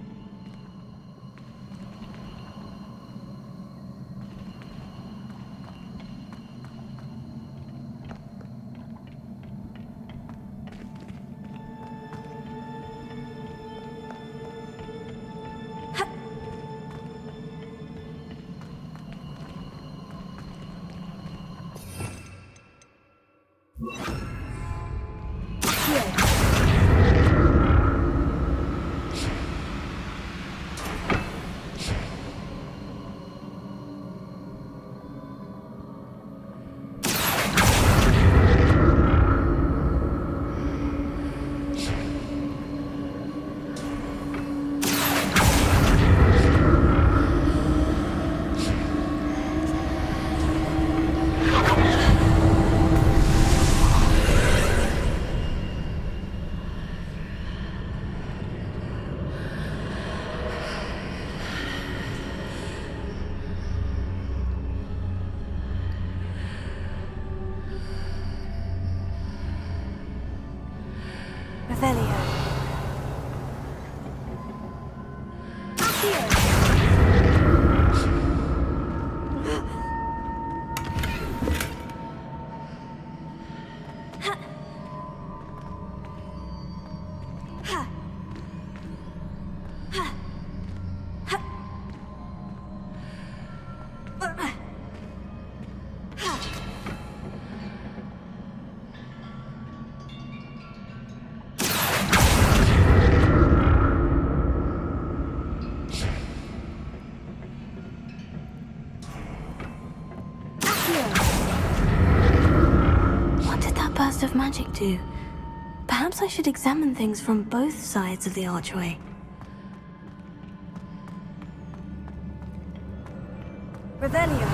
What did that burst of magic do? Perhaps I should examine things from both sides of the archway. Revelio.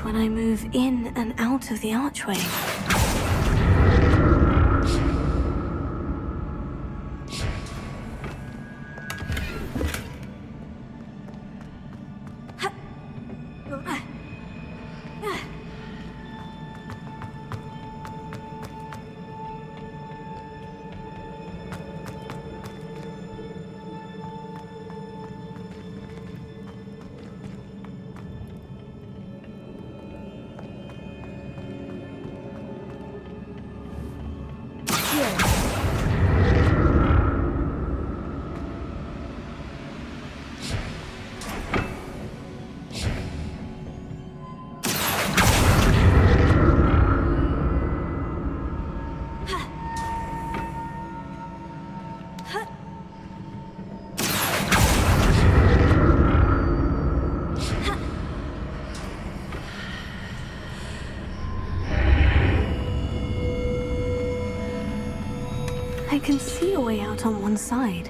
When I move in and out of the archway. I can see a way out on one side,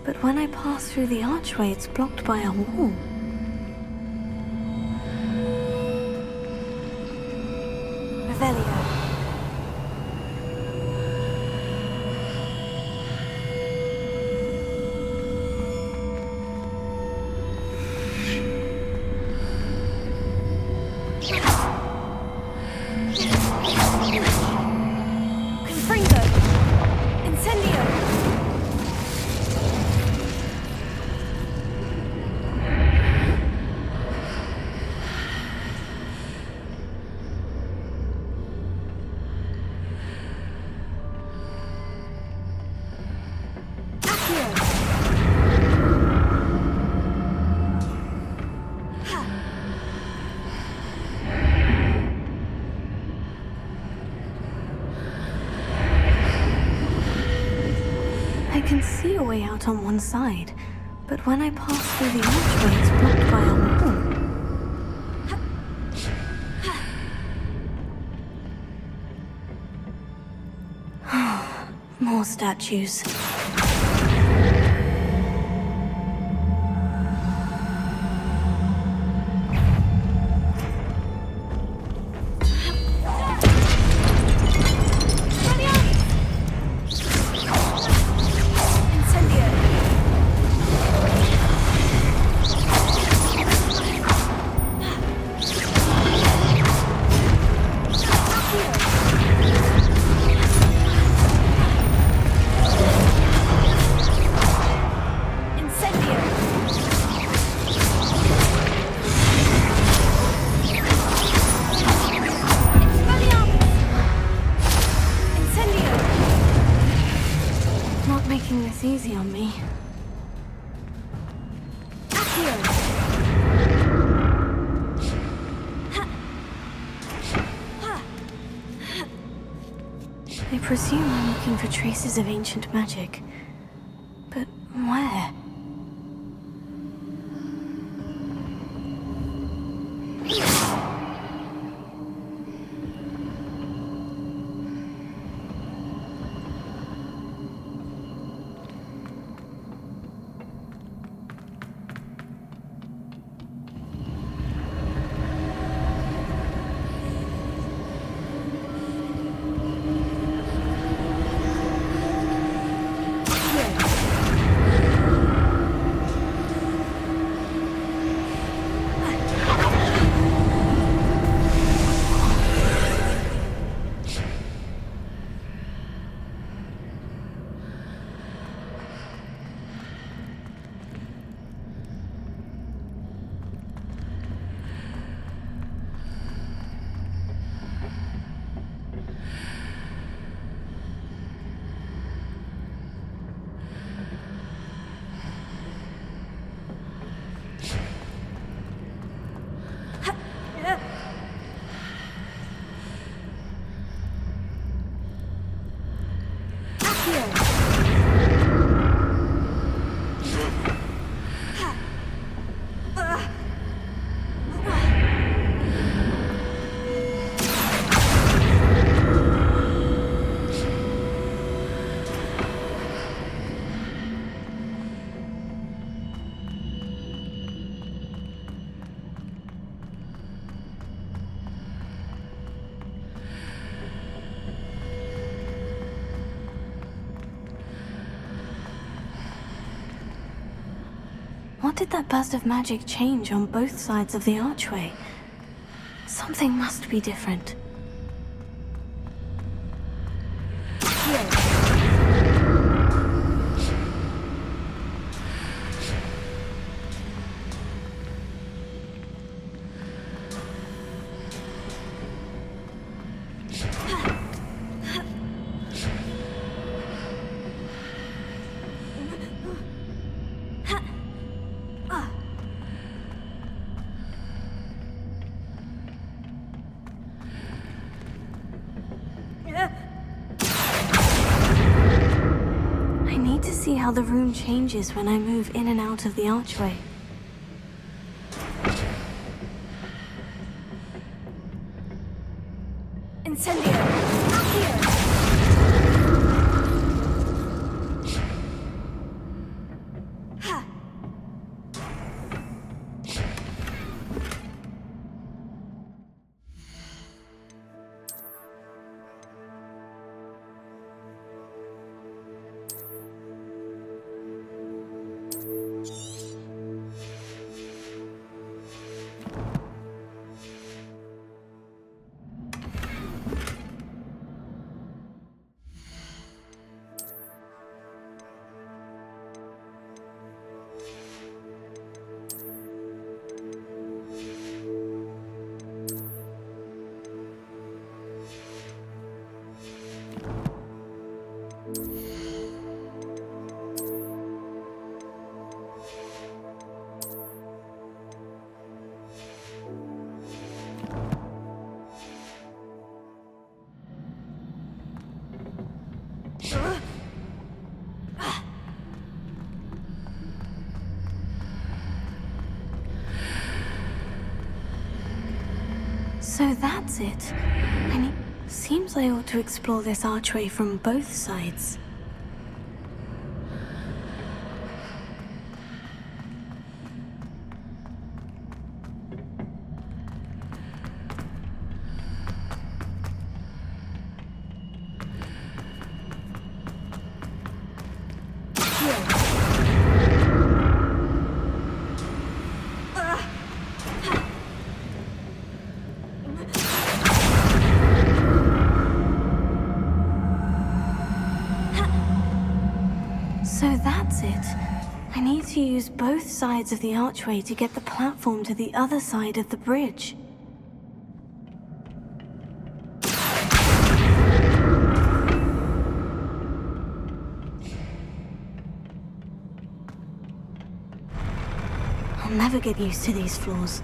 but when I pass through the archway, it's blocked by a wall. Revelio. I can see a way out on one side, but when I pass through the archway, it's blocked by a wall. More statues. Easy on me. I presume I'm looking for traces of ancient magic. But where? did that burst of magic change on both sides of the archway? Something must be different. See how the room changes when I move in and out of the archway. Incendio! Here! So that's it. Seems I ought to explore this archway from both sides. So that's it. I need to use both sides of the archway to get the platform to the other side of the bridge. I'll never get used to these floors.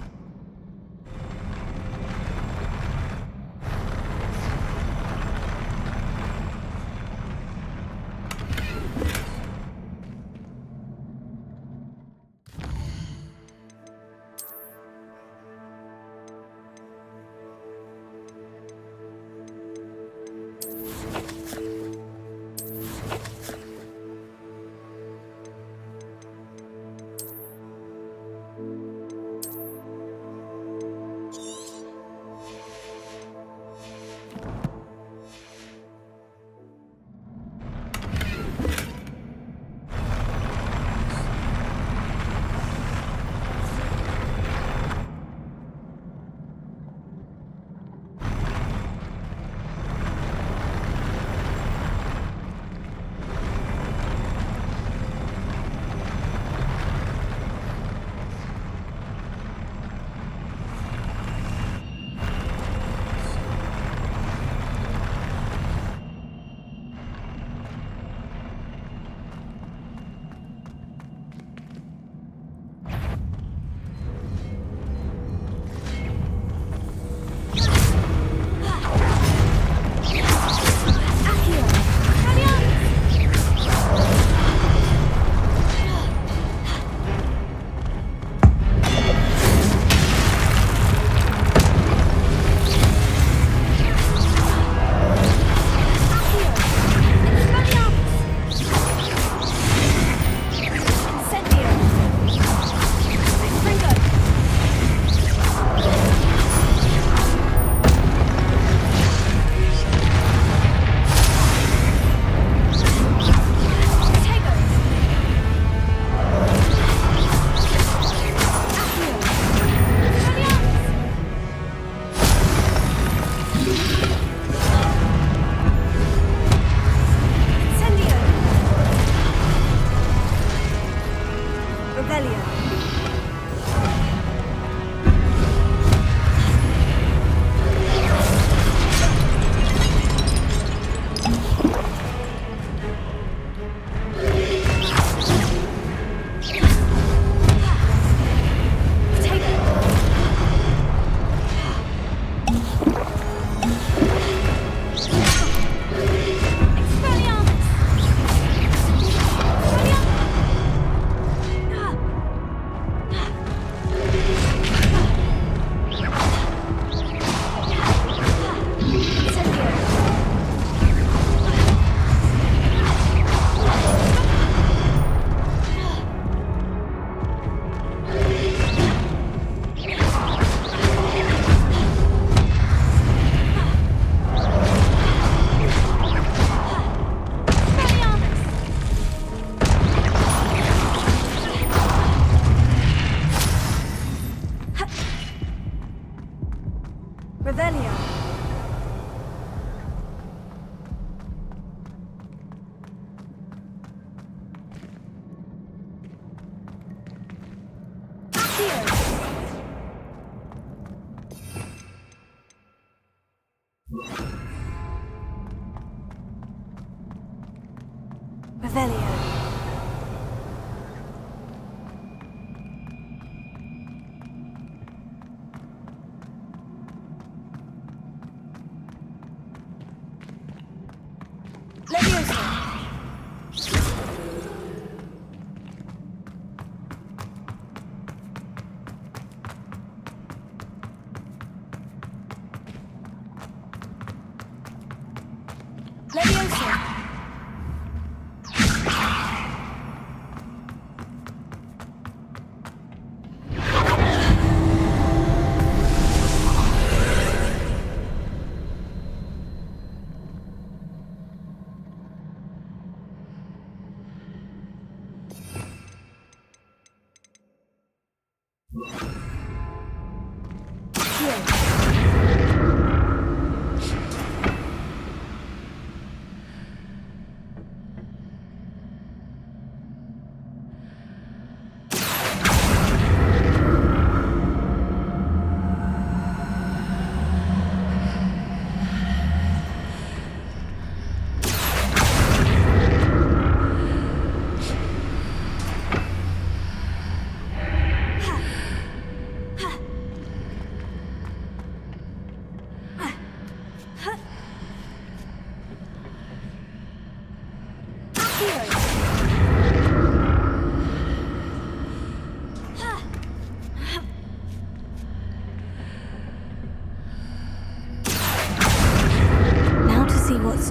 Revelio. Revelio.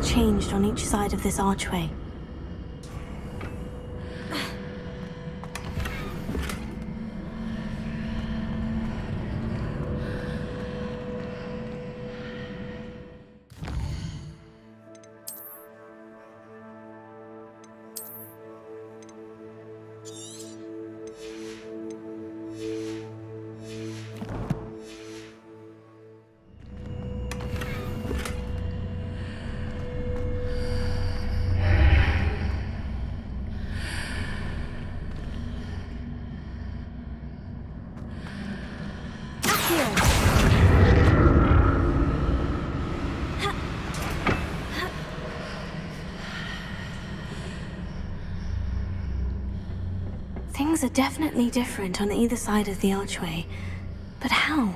Changed on each side of this archway. Things are definitely different on either side of the archway, but how?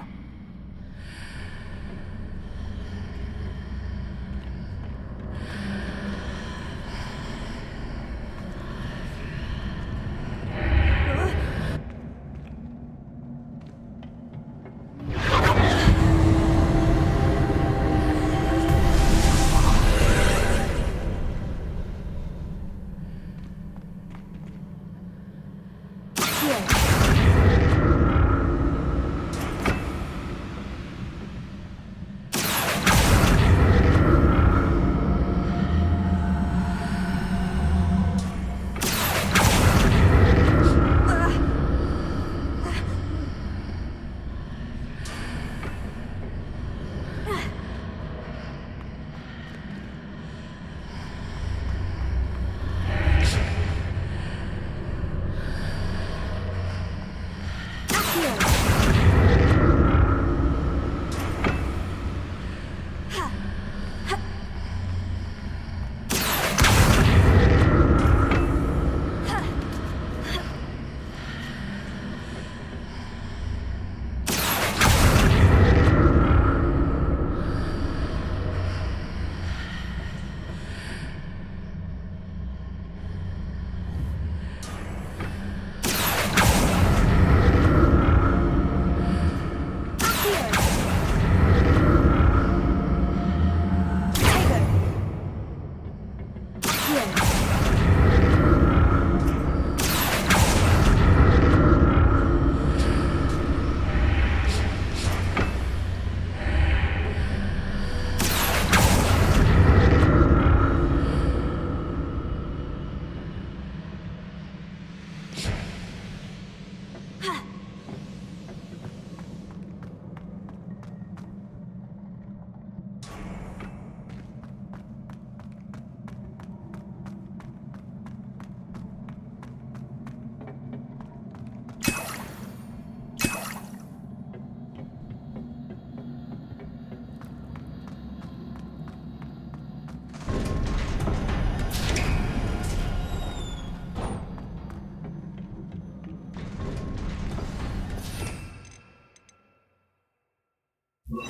Don't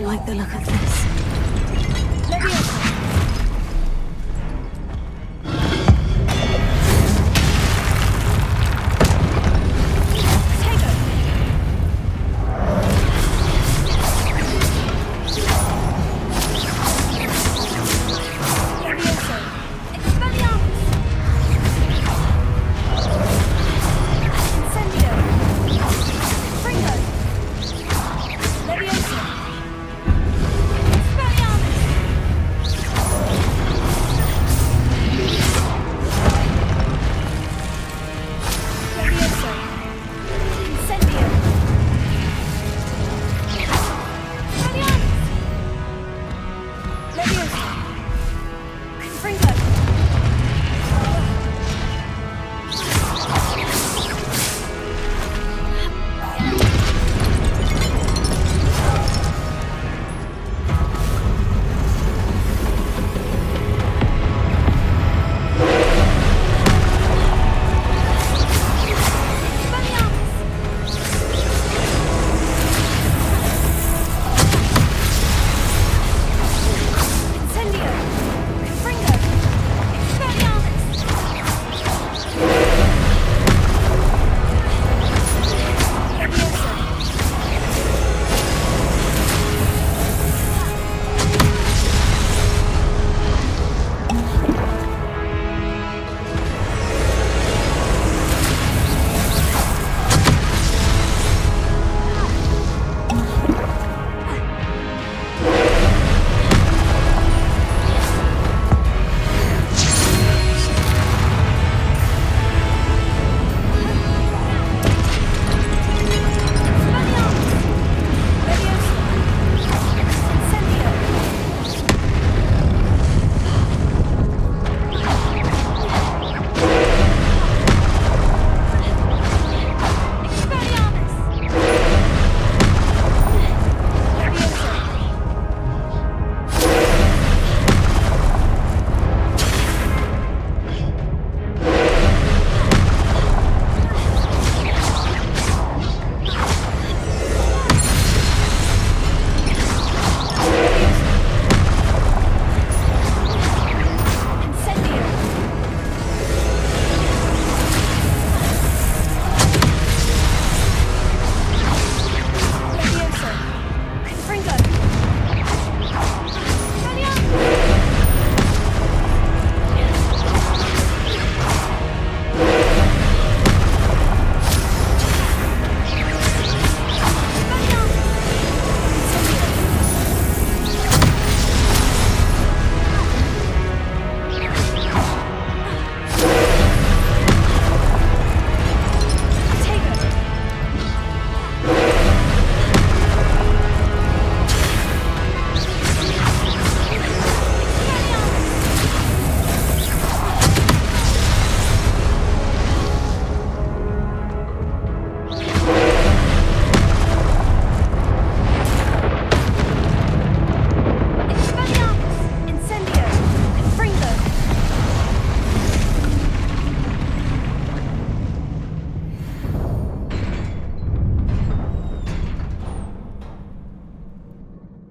like the look of this.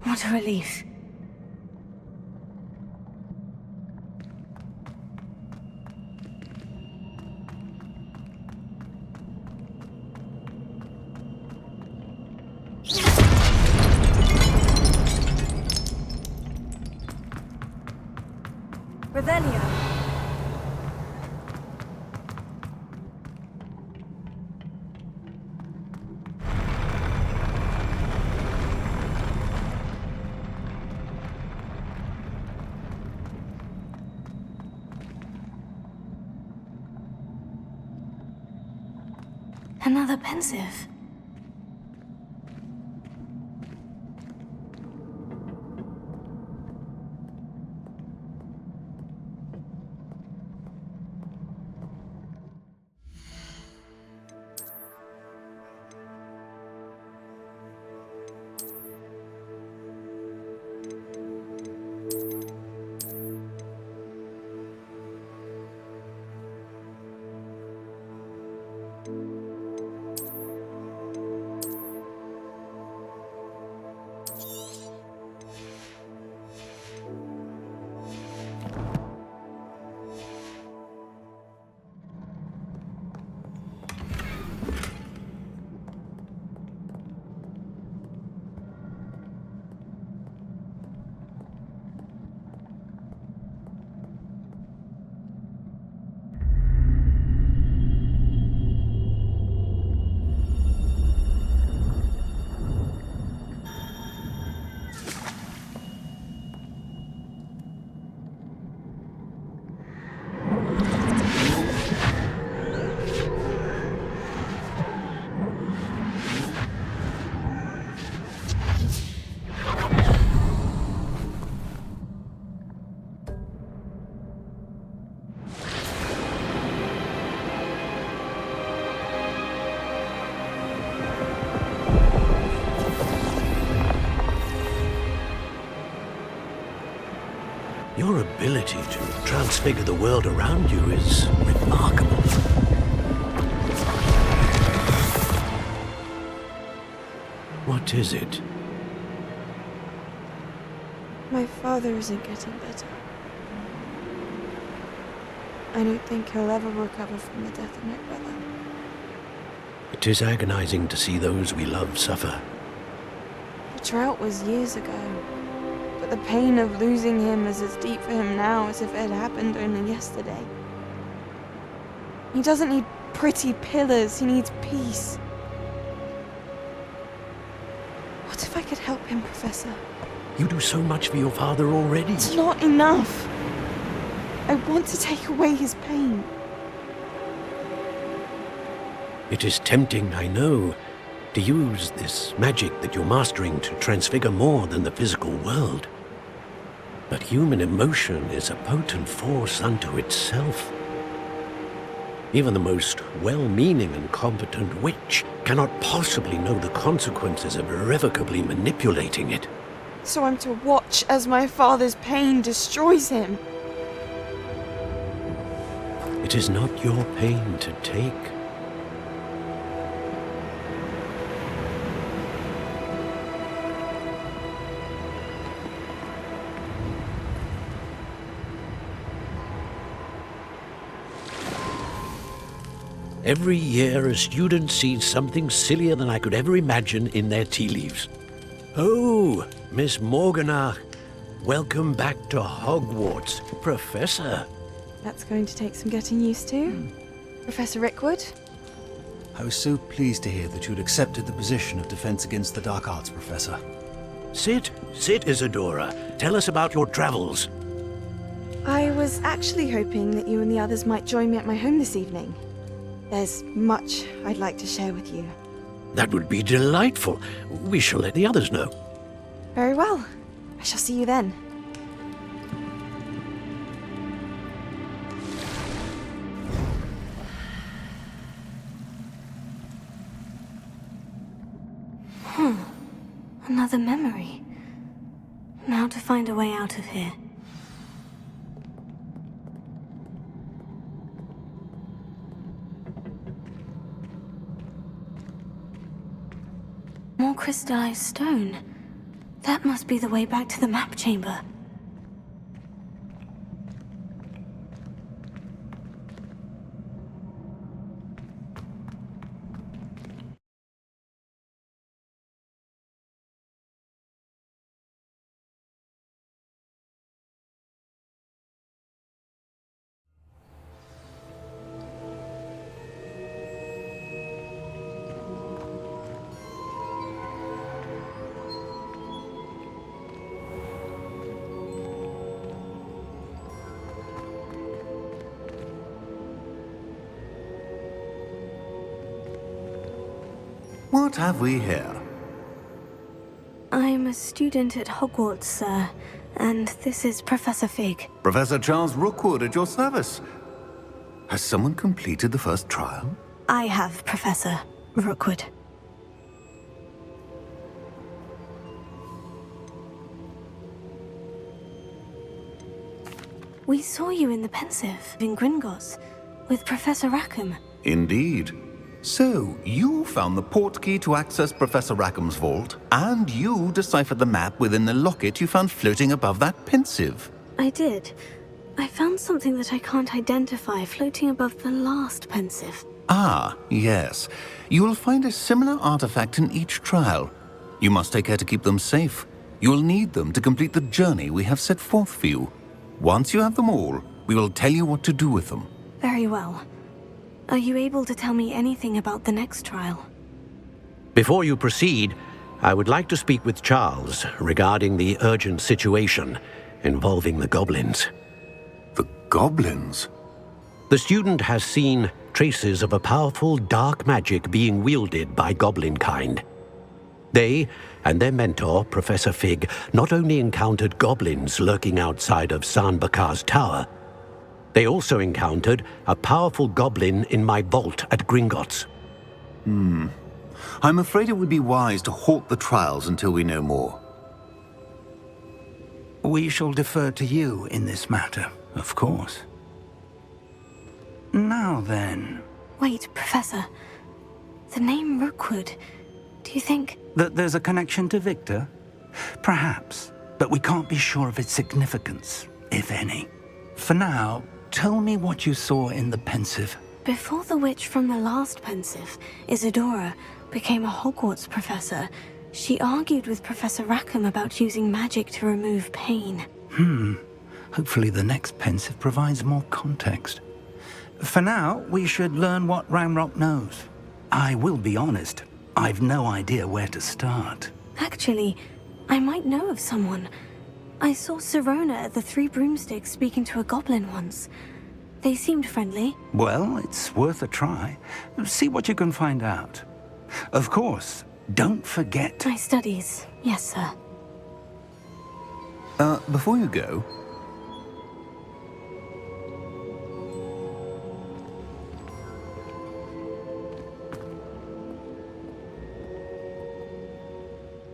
What a relief. Revelio. Another pensive. Your ability to transfigure the world around you is remarkable. What is it? My father isn't getting better. I don't think he'll ever recover from the death of my brother. It is agonizing to see those we love suffer. The drought was years ago, but the pain of losing him is as deep for him now as if it had happened only yesterday. He doesn't need pretty pillars, he needs peace. What if I could help him, Professor? You do so much for your father already. It's not enough. I want to take away his pain. It is tempting, I know, to use this magic that you're mastering to transfigure more than the physical world. But human emotion is a potent force unto itself. Even the most well-meaning and competent witch cannot possibly know the consequences of irrevocably manipulating it. So I'm to watch as my father's pain destroys him. It is not your pain to take. Every year, a student sees something sillier than I could ever imagine in their tea leaves. Oh, Miss Morganach, welcome back to Hogwarts, Professor. That's going to take some getting used to. Professor Rookwood? I was so pleased to hear that you'd accepted the position of Defense Against the Dark Arts, Professor. Sit, Isadora. Tell us about your travels. I was actually hoping that you and the others might join me at my home this evening. There's much I'd like to share with you. That would be delightful. We shall let the others know. Very well. I shall see you then. Another memory. Now to find a way out of here. More crystallized stone. That must be the way back to the map chamber. What have we here? I'm a student at Hogwarts, sir, and this is Professor Fig. Professor Charles Rookwood at your service. Has someone completed the first trial? I have, Professor Rookwood. We saw you in the Pensive in Gringotts with Professor Rackham. Indeed. So, you found the portkey to access Professor Rackham's vault, and you deciphered the map within the locket you found floating above that Pensive. I did. I found something that I can't identify floating above the last Pensive. Ah, yes. You will find a similar artifact in each trial. You must take care to keep them safe. You will need them to complete the journey we have set forth for you. Once you have them all, we will tell you what to do with them. Very well. Are you able to tell me anything about the next trial? Before you proceed, I would like to speak with Charles regarding the urgent situation involving the goblins. The goblins? The student has seen traces of a powerful dark magic being wielded by goblin kind. They and their mentor, Professor Fig, not only encountered goblins lurking outside of Sanbakar's tower, they also encountered a powerful goblin in my vault at Gringotts. I'm afraid it would be wise to halt the trials until we know more. We shall defer to you in this matter, of course. Now then... Wait, Professor. The name Rookwood. Do you think... That there's a connection to Victor? Perhaps, but we can't be sure of its significance, if any. For now, tell me what you saw in the Pensive. Before the witch from the last Pensive, Isadora, became a Hogwarts professor, she argued with Professor Rackham about using magic to remove pain. Hopefully the next Pensive provides more context. For now, we should learn what Ranrok knows. I will be honest, I've no idea where to start. Actually, I might know of someone. I saw Sirona at the Three Broomsticks speaking to a goblin once. They seemed friendly. Well, it's worth a try. See what you can find out. Of course, don't forget... My studies, yes, sir. Before you go...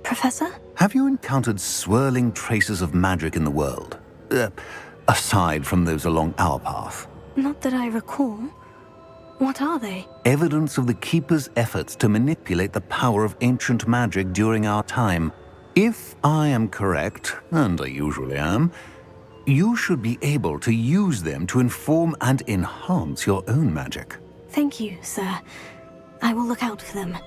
Professor? Have you encountered swirling traces of magic in the world? Aside from those along our path? Not that I recall. What are they? Evidence of the Keeper's efforts to manipulate the power of ancient magic during our time. If I am correct, and I usually am, you should be able to use them to inform and enhance your own magic. Thank you, sir. I will look out for them.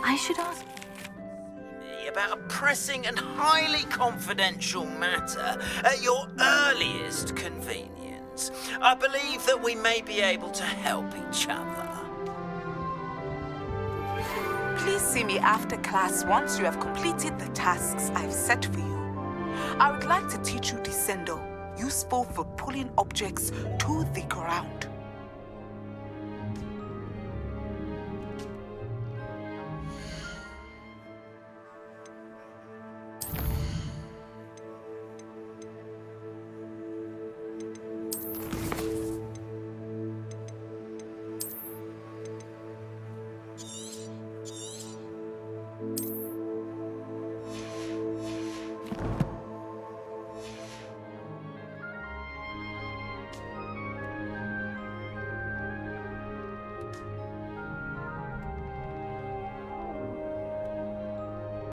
I should ask me about a pressing and highly confidential matter at your earliest convenience. I believe that we may be able to help each other. Please see me after class once you have completed the tasks I've set for you. I would like to teach you Descendo, useful for pulling objects to the ground.